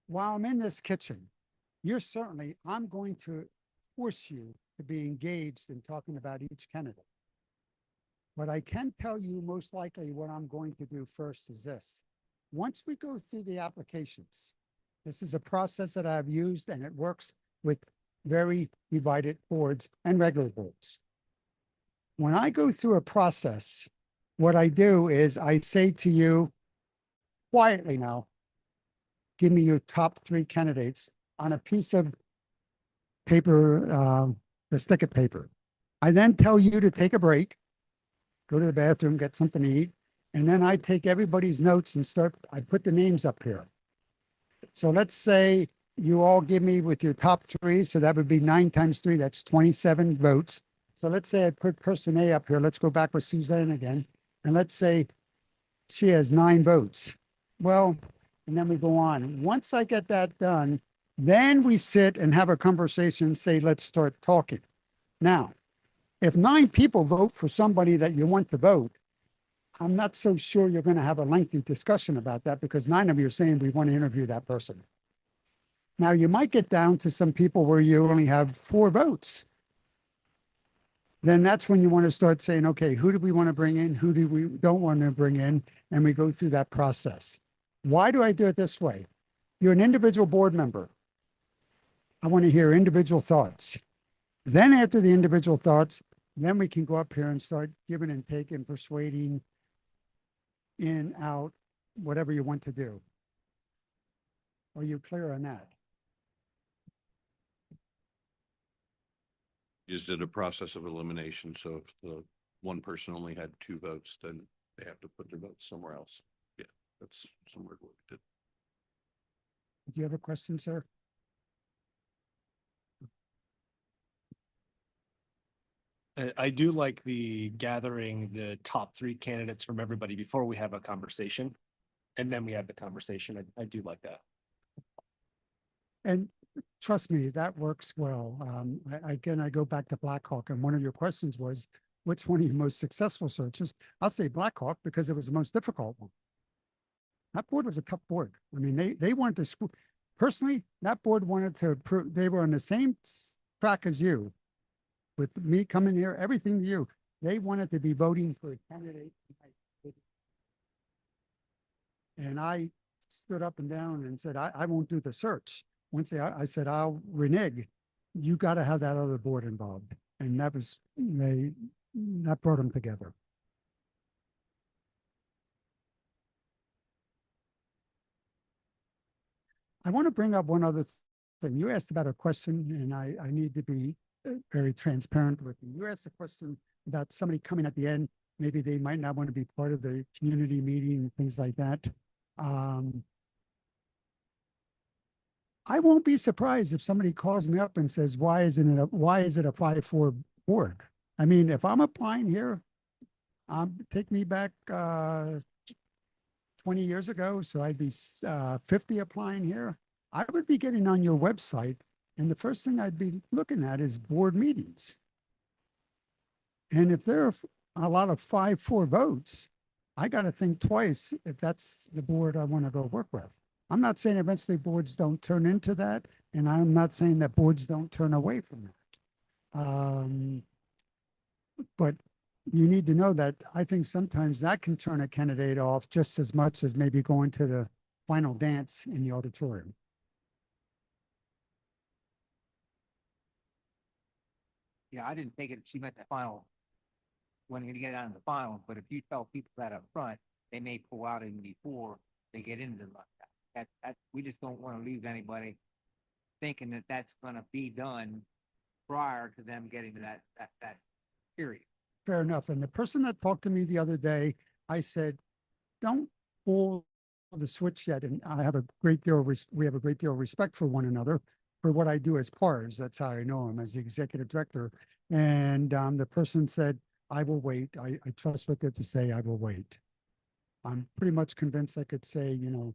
While I'm in this kitchen, I'm going to force you to be engaged in talking about each candidate. But I can tell you most likely what I'm going to do first is this. Once we go through the applications, this is a process that I've used and it works with very divided boards and regular boards. When I go through a process, what I do is I say to you quietly now, give me your top 3 candidates on a piece of paper, the stick of paper. I then tell you to take a break, go to the bathroom, get something to eat, and then I take everybody's notes and I put the names up here. So let's say you all give me with your top 3, so that would be 9 times 3, that's 27 votes. So let's say I put person A up here. Let's go back with Suzanne again. And let's say she has 9 votes. Well, and then we go on. Once I get that done, then we sit and have a conversation, say, let's start talking. Now, if 9 people vote for somebody that you want to vote, I'm not so sure you're going to have a lengthy discussion about that because 9 of you are saying we want to interview that person. Now, you might get down to some people where you only have 4 votes. Then that's when you want to start saying, okay, who do we want to bring in? Who do we don't want to bring in? And we go through that process. Why do I do it this way? You're an individual board member. I want to hear individual thoughts. Then after the individual thoughts, then we can go up here and start giving and taking, persuading, in, out, whatever you want to do. Are you clear on that?
Just did a process of elimination. So if the one person only had 2 votes, then they have to put their votes somewhere else. Yeah, that's somewhere what we did.
Do you have a question, sir?
I do like the gathering the top 3 candidates from everybody before we have a conversation. And then we have the conversation. I do like that.
And trust me, that works well. Again, I go back to Blackhawk, and one of your questions was, which one of your most successful searches? I'll say Blackhawk because it was the most difficult one. That board was a tough board. I mean, they wanted to school. Personally, that board wanted to prove they were on the same track as you. With me coming here, everything to you. They wanted to be voting for a candidate. And I stood up and down and said, I won't do the search. Once I said, I'll renege. You got to have that other board involved. And that brought them together. I want to bring up one other thing. You asked about a question, and I need to be very transparent with you. You asked a question about somebody coming at the end. Maybe they might not want to be part of the community meeting and things like that. I won't be surprised if somebody calls me up and says, why is it a 5-4 board? I mean, if I'm applying here, take me back 20 years ago, so I'd be 50 applying here. I would be getting on your website, and the first thing I'd be looking at is board meetings. And if there are a lot of 5-4 votes, I got to think twice if that's the board I want to go work with. I'm not saying eventually boards don't turn into that, and I'm not saying that boards don't turn away from that. But you need to know that I think sometimes that can turn a candidate off just as much as maybe going to the final dance in the auditorium.
Yeah, I didn't think it, she meant the final, when you get down to the final, but if you tell people that up front, they may pull out even before they get into the that we just don't want to leave anybody thinking that that's going to be done prior to them getting to that period.
Fair enough. And the person that talked to me the other day, I said, don't pull the switch yet. And I have a great deal of, we have a great deal of respect for one another for what I do as PARS. That's how I know him as the executive director. And the person said, I will wait. I trust what they have to say. I will wait. I'm pretty much convinced I could say, you know,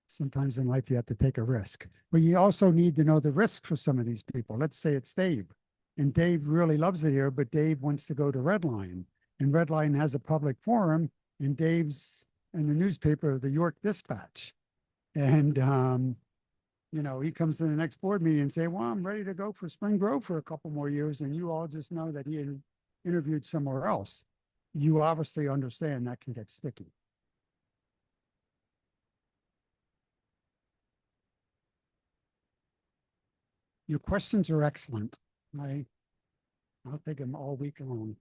sometimes in life you have to take a risk, but you also need to know the risk for some of these people. Let's say it's Dave, and Dave really loves it here, but Dave wants to go to Red Line, and Red Line has a public forum, in Dave's, in the newspaper, the York Dispatch. And, you know, he comes to the next board meeting and say, well, I'm ready to go for Spring Grove for a couple more years. And you all just know that he had interviewed somewhere else. You obviously understand that can get sticky. Your questions are excellent. I'll take them all week long.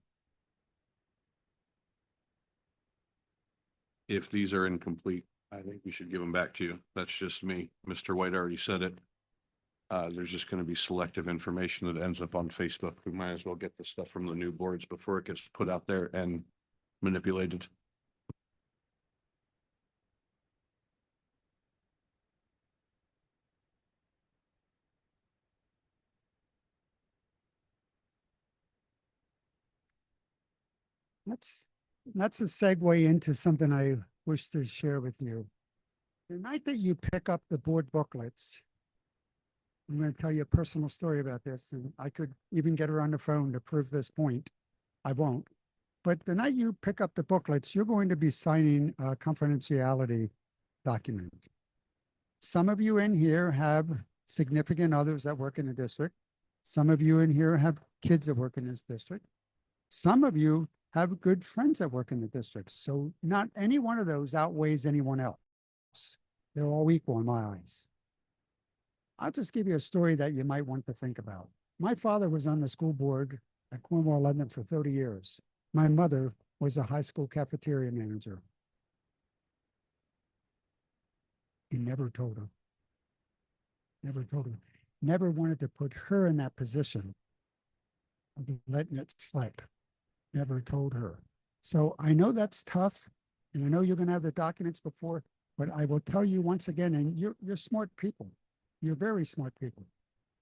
If these are incomplete, I think we should give them back to you. That's just me. Mr. White already said it. There's just going to be selective information that ends up on Facebook. We might as well get the stuff from the new boards before it gets put out there and manipulated.
That's a segue into something I wish to share with you. The night that you pick up the board booklets, I'm going to tell you a personal story about this, and I could even get her on the phone to prove this point. I won't. But the night you pick up the booklets, you're going to be signing a confidentiality document. Some of you in here have significant others that work in the district. Some of you in here have kids that work in this district. Some of you have good friends that work in the district. So not any one of those outweighs anyone else. They're all equal in my eyes. I'll just give you a story that you might want to think about. My father was on the school board at Cornwall London for 30 years. My mother was a high school cafeteria manager. He never told her. Never told her. Never wanted to put her in that position of letting it slip. Never told her. So I know that's tough, and I know you're going to have the documents before, but I will tell you once again, and you're smart people. You're very smart people.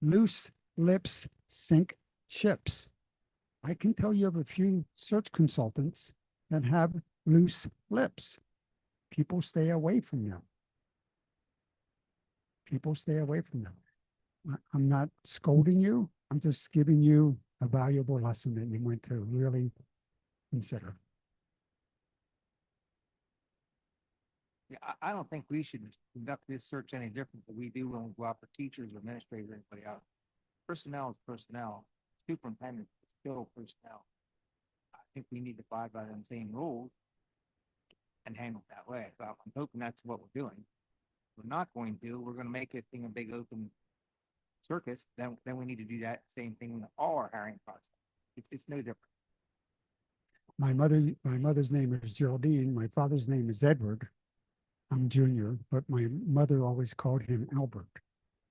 Loose lips sink ships. I can tell you of a few search consultants that have loose lips. People stay away from them. People stay away from them. I'm not scolding you. I'm just giving you a valuable lesson that you want to really consider.
Yeah, I don't think we should conduct this search any different than we do when we go out for teachers or administrators or anybody else. Personnel is personnel. Superintendent is still personnel. I think we need to abide by them same rules and handle it that way. So I'm hoping that's what we're doing. If we're not going to, we're going to make this thing a big open circus. Then we need to do that same thing in all our hiring process. It's no different.
My mother's name is Geraldine. My father's name is Edward. I'm junior, but my mother always called him Albert.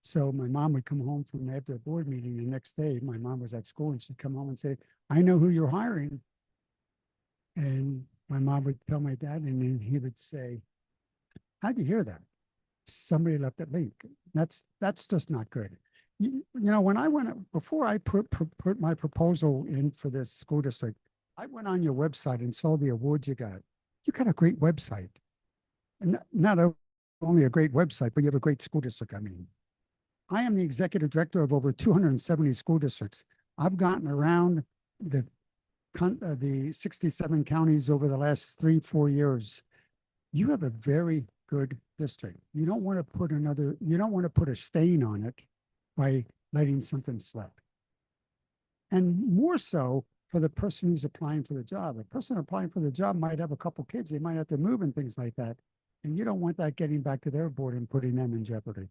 So my mom would come home from after a board meeting the next day. My mom was at school and she'd come home and say, I know who you're hiring. And my mom would tell my dad, and then he would say, how'd you hear that? Somebody left it leak. That's just not good. You know, when I went, before I put my proposal in for this school district, I went on your website and saw the awards you got. You got a great website. And not only a great website, but you have a great school district. I mean, I am the executive director of over 270 school districts. I've gotten around the 67 counties over the last 3-4 years. You have a very good district. You don't want to put a stain on it by letting something slip. And more so for the person who's applying for the job. A person applying for the job might have a couple kids. They might have to move and things like that. And you don't want that getting back to their board and putting them in jeopardy.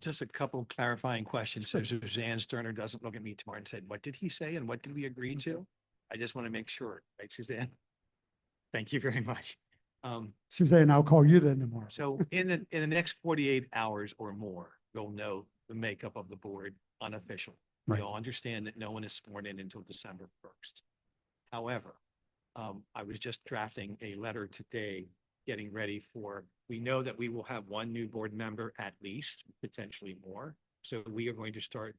Just a couple clarifying questions. So Suzanne Sterner doesn't look at me tomorrow and said, what did he say and what did we agree to? I just want to make sure, right, Suzanne? Thank you very much.
Suzanne, I'll call you then tomorrow.
So in the next 48 hours or more, we'll know the makeup of the board unofficial. We
Right.
all understand that no one is sworn in until December 1st. However, I was just drafting a letter today, getting ready for, we know that we will have one new board member at least, potentially more. So we are going to start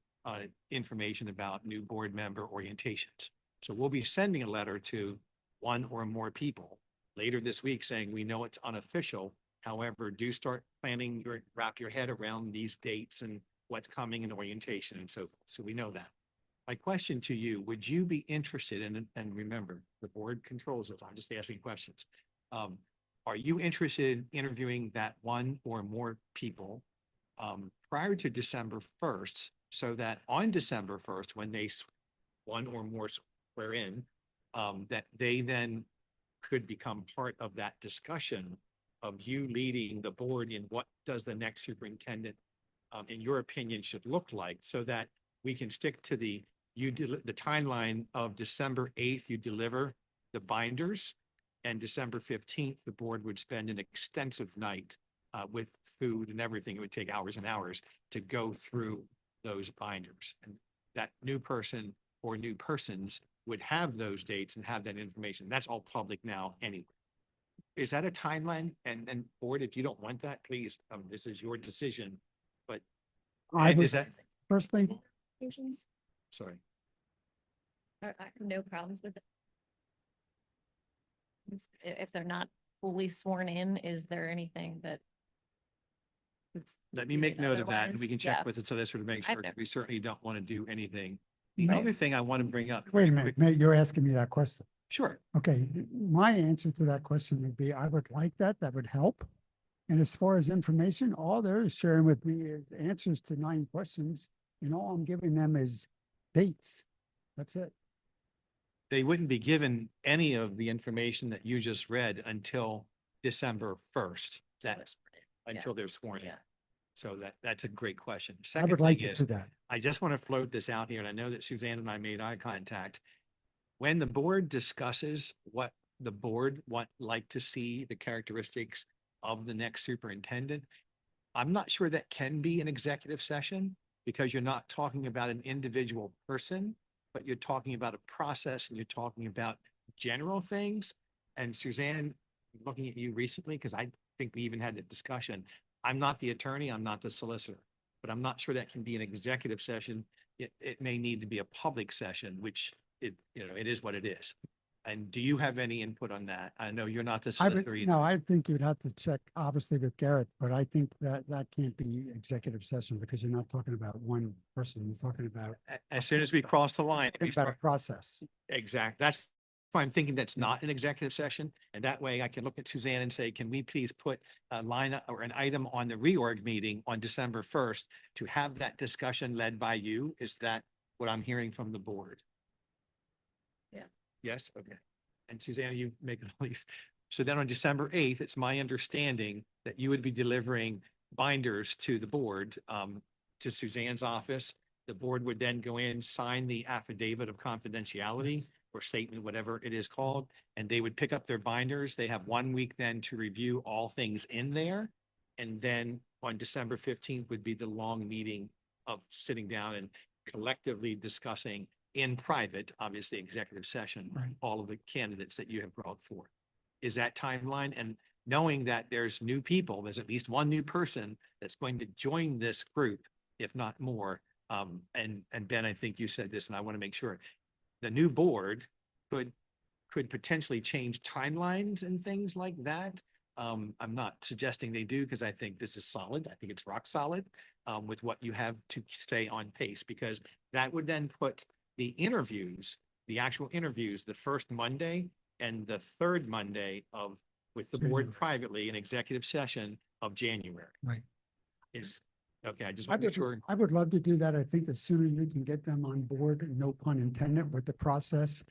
information about new board member orientations. So we'll be sending a letter to one or more people later this week saying, we know it's unofficial. However, do start planning wrap your head around these dates and what's coming in orientation and so forth. So we know that. My question to you, would you be interested in, and remember, the board controls it, I'm just asking questions. Are you interested in interviewing that one or more people prior to December 1st, so that on December 1st, when one or more swear in, that they then could become part of that discussion of you leading the board in what does the next superintendent, in your opinion, should look like, so that we can stick to the timeline of December 8th, you deliver the binders, and December 15th, the board would spend an extensive night with food and everything. It would take hours and hours to go through those binders. And that new person or new persons would have those dates and have that information. That's all public now anyway. Is that a timeline? And board, if you don't want that, please, this is your decision. But
I
is
would,
that,
personally,
sorry.
I have no problems with it. If they're not fully sworn in, is there anything that?
Let me make note of that and we can check
Yeah.
with the solicitor to make
I have
sure.
no-
We certainly don't want to do anything. The
May-
other thing I want to bring up.
wait a
very
minute,
quick-
Nate, you're asking me that question.
Sure.
Okay, my answer to that question would be, I would like that, that would help. And as far as information, all they're sharing with me is answers to 9 questions, and all I'm giving them is dates. That's it.
They wouldn't be given any of the information that you just read until December 1st, until they're sworn in.
Yeah.
So that's a great question.
I
Second
would like
thing
to
is,
do that.
I just want to float this out here, and I know that Suzanne and I made eye contact. When the board discusses what the board like to see, the characteristics of the next superintendent, I'm not sure that can be an executive session, because you're not talking about an individual person, but you're talking about a process and you're talking about general things. And Suzanne, looking at you recently, because I think we even had the discussion, I'm not the attorney, I'm not the solicitor, but I'm not sure that can be an executive session. It may need to be a public session, which it is what it is. And do you have any input on that? I know you're not the
I would,
solicitor either.
no, I think you'd have to check, obviously, with Garrett, but I think that can't be executive session, because you're not talking about one person, you're talking about
As soon as we cross the line, we
about a
start,
process.
exact, that's why I'm thinking that's not an executive session. And that way I can look at Suzanne and say, can we please put a line or an item on the reorg meeting on December 1st to have that discussion led by you? Is that what I'm hearing from the board?
Yeah.
Yes, okay. And Suzanne, you make it at least. So then on December 8th, it's my understanding that you would be delivering binders to the board, to Suzanne's office. The board would then go in, sign the affidavit of confidentiality
Yes.
or statement, whatever it is called, and they would pick up their binders. They have 1 week then to review all things in there. And then on December 15th would be the long meeting of sitting down and collectively discussing in private, obviously executive session,
Right.
all of the candidates that you have brought forth. Is that timeline? And knowing that there's new people, there's at least one new person that's going to join this group, if not more. And Ben, I think you said this, and I want to make sure the new board could potentially change timelines and things like that. I'm not suggesting they do, because I think this is solid. I think it's rock solid with what you have to stay on pace, because that would then put the interviews, the actual interviews, the first Monday and the third Monday with the board
January.
privately in executive session of January.
Right.
Okay, I just
I
want to make
would,
sure.
I would love to do that. I think the sooner you can get them on board, no pun intended, with the process,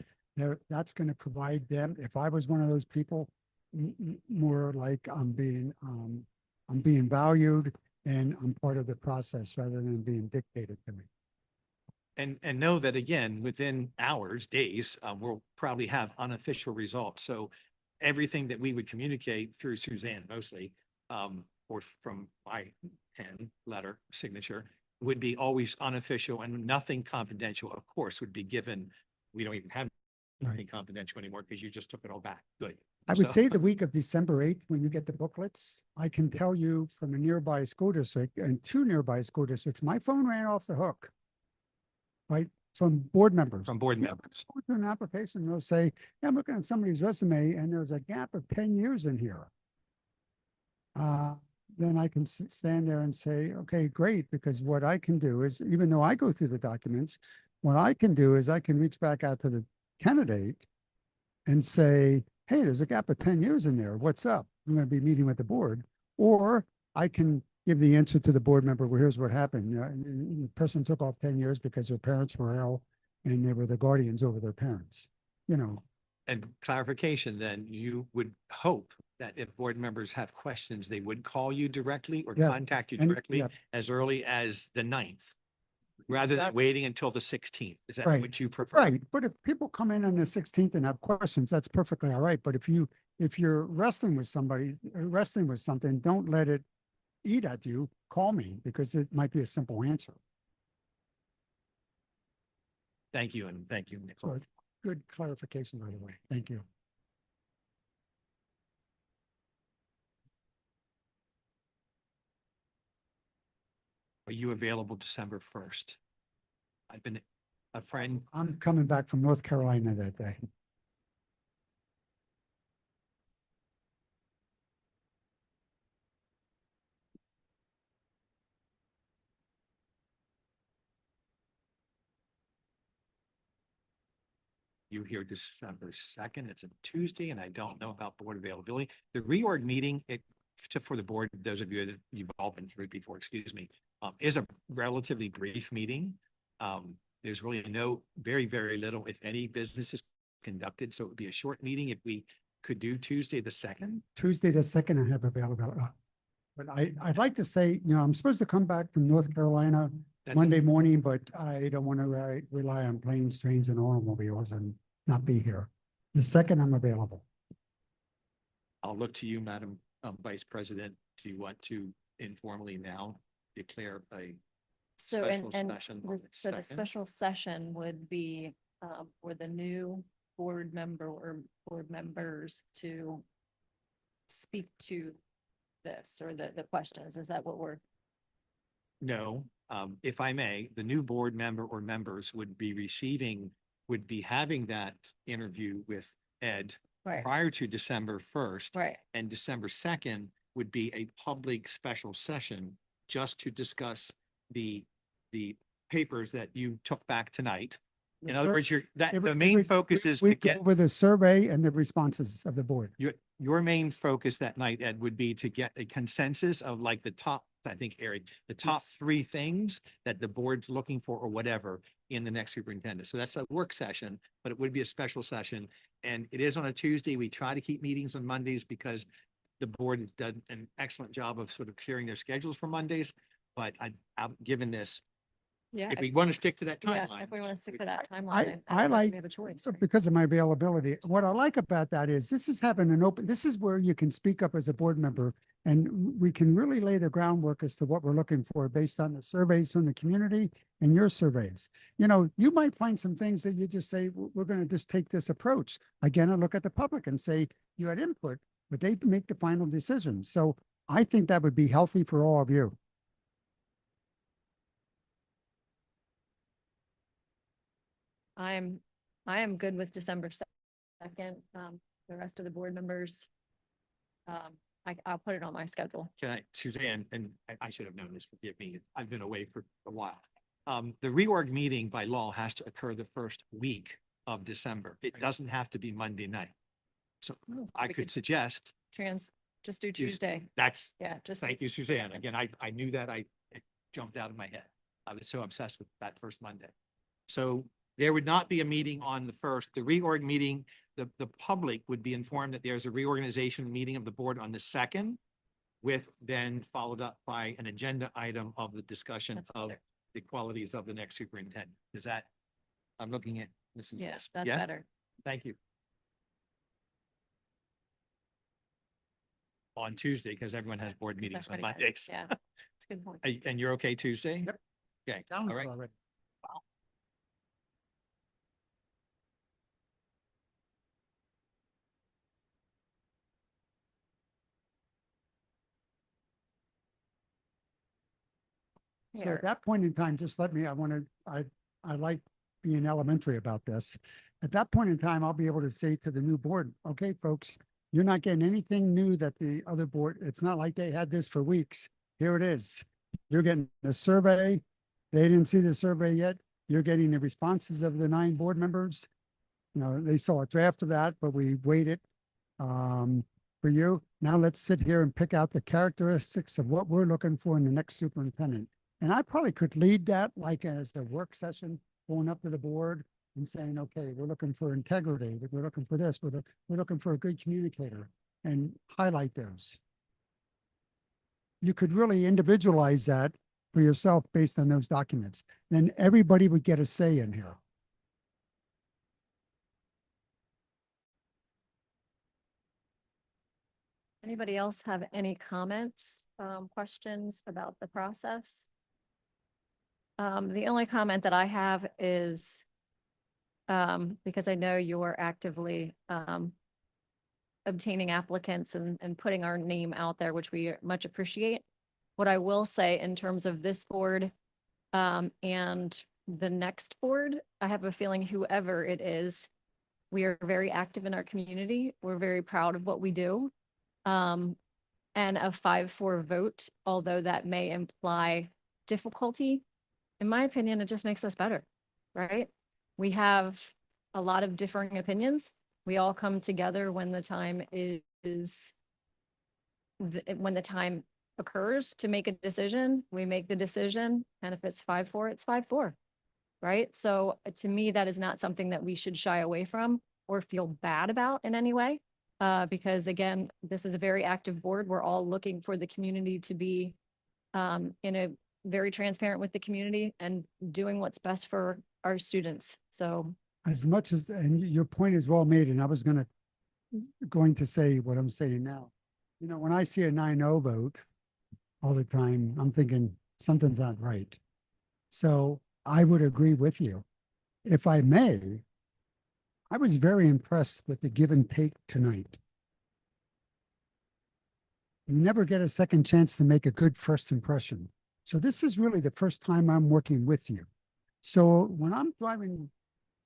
that's going to provide them, if I was one of those people, more like I'm being valued and I'm part of the process rather than being dictated to me.
And know that again, within hours, days, we'll probably have unofficial results. So everything that we would communicate through Suzanne mostly, or from my pen, letter, signature, would be always unofficial, and nothing confidential, of course, would be given. We don't even have anything confidential anymore, because you just took it all back. Good.
I would
So-
say the week of December 8th, when you get the booklets, I can tell you from a nearby school district and 2 nearby school districts, my phone ran off the hook. Right, from board members.
From board
Yeah,
members.
go through an application, they'll say, yeah, I'm looking at somebody's resume and there's a gap of 10 years in here. Then I can stand there and say, okay, great, because what I can do is, even though I go through the documents, what I can do is I can reach back out to the candidate and say, hey, there's a gap of 10 years in there. What's up? I'm going to be meeting with the board. Or I can give the answer to the board member, well, here's what happened. The person took off 10 years because their parents were ill and they were the guardians over their parents, you know.
And clarification, then you would hope that if board members have questions, they would call you directly or
Yeah,
contact you
and-
directly
yeah.
as early as the 9th, rather than waiting until the 16th. Is that
Right,
what you prefer?
Right, but if people come in on the 16th and have questions, that's perfectly all right. But if you're wrestling with somebody, wrestling with something, don't let it eat at you. Call me because it might be a simple answer.
Thank you, and thank you,
So
Nicholas.
it's good clarification, by the way. Thank you.
Are you available December 1st? I've been a friend.
I'm coming back from North Carolina that day.
You here December 2nd. It's a Tuesday and I don't know about board availability. The reorg meeting, for the board, those of you that you've all been through it before, excuse me, is a relatively brief meeting. There's really very, very little, if any, business is conducted. So it would be a short meeting if we could do Tuesday the 2nd.
Tuesday the 2nd, I have availability. But I'd like to say, I'm supposed to come back from North Carolina
That's-
Monday morning, but I don't want to rely on planes, trains and automobiles and not be here. The 2nd, I'm available.
I'll look to you, Madam Vice President. Do you want to informally now declare a
So,
special
and
session on the
so the
2nd?
special session would be, for the new board member or board members to speak to this or the questions. Is that what we're?
No, if I may, the new board member or members would be having that interview with Ed
Right,
prior to December 1st.
right.
And December 2nd would be a public special session just to discuss the papers that you took back tonight. In other words, the main focus is to
We go
get,
over the survey and the responses of the board.
your main focus that night, Ed, would be to get a consensus of like the top, I think, Eric, the top 3 things that the board's looking for or whatever in the next superintendent. So that's a work session, but it would be a special session. And it is on a Tuesday. We try to keep meetings on Mondays because the board has done an excellent job of sort of clearing their schedules for Mondays. But I'm given this,
Yeah.
if we want to stick to that
Yeah,
timeline.
if we want to stick to that timeline.
I
don't know if
like-
We have a choice.
So
right?
because of my availability, what I like about that is this is having an open, this is where you can speak up as a board member and we can really lay the groundwork as to what we're looking for based on the surveys from the community and your surveys. You might find some things that you just say, we're going to just take this approach. Again, I look at the public and say, you had input, but they make the final decision. So I think that would be healthy for all of you.
I am good with December 2nd. The rest of the board members. I'll put it on my schedule.
Can I, Suzanne, and I should have known this, forgive me, I've been away for a while. The reorg meeting by law has to occur the first week of December. It doesn't have to be Monday night. So I
we
could suggest
Just do Tuesday.
that's,
Yeah, just.
thank you, Suzanne. Again, I knew that it jumped out of my head. I was so obsessed with that first Monday. So there would not be a meeting on the 1st. The reorg meeting, the public would be informed that there's a reorganization meeting of the board on the 2nd, with then followed up by an agenda item of the discussion
That's
of
better.
the qualities of the next superintendent. Is that, I'm looking at Mrs.
Yeah,
West.
that's
Yeah?
better.
Thank you. On Tuesday, because everyone has board meetings on
Everybody
Mondays.
has- Yeah, it's a good point.
And you're okay Tuesday?
Yep.
Okay,
Down
all right.
already. So
Here.
at that point in time, just let me, I like being elementary about this. At that point in time, I'll be able to say to the new board, okay, folks, you're not getting anything new that the other board, it's not like they had this for weeks. Here it is. You're getting a survey. They didn't see the survey yet. You're getting the responses of the 9 board members. You know, they saw a draft of that, but we waited for you. Now let's sit here and pick out the characteristics of what we're looking for in the next superintendent. And I probably could lead that like as a work session, going up to the board and saying, okay, we're looking for integrity, we're looking for this, we're looking for a good communicator, and highlight those. You could really individualize that for yourself based on those documents. Then everybody would get a say in here.
Anybody else have any comments, questions about the process? The only comment that I have is, because I know you're actively, obtaining applicants and putting our name out there, which we much appreciate. What I will say in terms of this board, and the next board, I have a feeling whoever it is, we are very active in our community. We're very proud of what we do. And a 5-4 vote, although that may imply difficulty, in my opinion, it just makes us better, right? We have a lot of differing opinions. We all come together when the time when the time occurs to make a decision, we make the decision. And if it's 5-4, it's 5-4, right? So to me, that is not something that we should shy away from or feel bad about in any way. Because again, this is a very active board. We're all looking for the community to be in a very transparent with the community and doing what's best for our students. So
As much as, and your point is well made, and I was going to say what I'm saying now. You know, when I see a 9-0 vote all the time, I'm thinking something's not right. So I would agree with you. If I may, I was very impressed with the give and take tonight. You never get a second chance to make a good first impression. So this is really the first time I'm working with you. So when I'm driving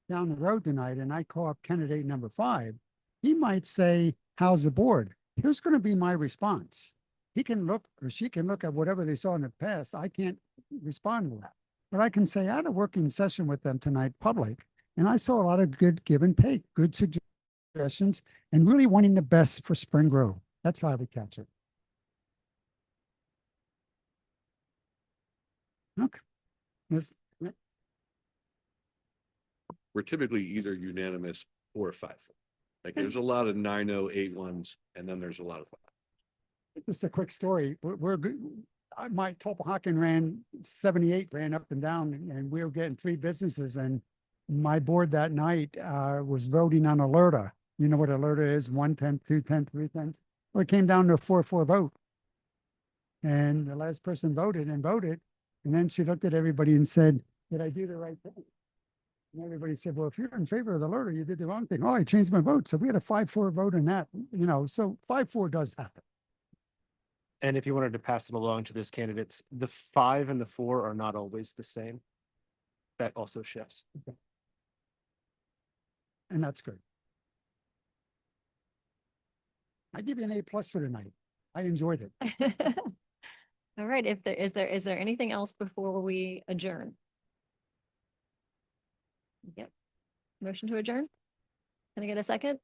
down the road tonight and I call up candidate number 5, he might say, how's the board? Here's going to be my response. He can look or she can look at whatever they saw in the past. I can't respond to that. But I can say I had a working session with them tonight, public, and I saw a lot of good give and take, good suggestions, and really wanting the best for Spring Grove. That's how I would catch it. Okay. Yes.
We're typically either unanimous or 5-4. Like there's a lot of 9-0, 8-1s, and then there's a lot of 5.
Just a quick story. We're good. My Tulpahawken ran 78, ran up and down, and we were getting 3 businesses. And my board that night was voting on alerta. You know what alerta is? 1/10, 2/10, 3/10. Well, it came down to a 4-4 vote. And the last person voted and voted. And then she looked at everybody and said, did I do the right thing? And everybody said, well, if you're in favor of the alerta, you did the wrong thing. Oh, I changed my vote. So we had a 5-4 vote on that, you know, so 5-4 does happen.
And if you wanted to pass it along to those candidates, the 5 and the 4 are not always the same. That also shifts.
And that's good. I give you an A+ for tonight. I enjoyed it.
all right, if there is there anything else before we adjourn? Yep. Motion to adjourn? Can I get a second?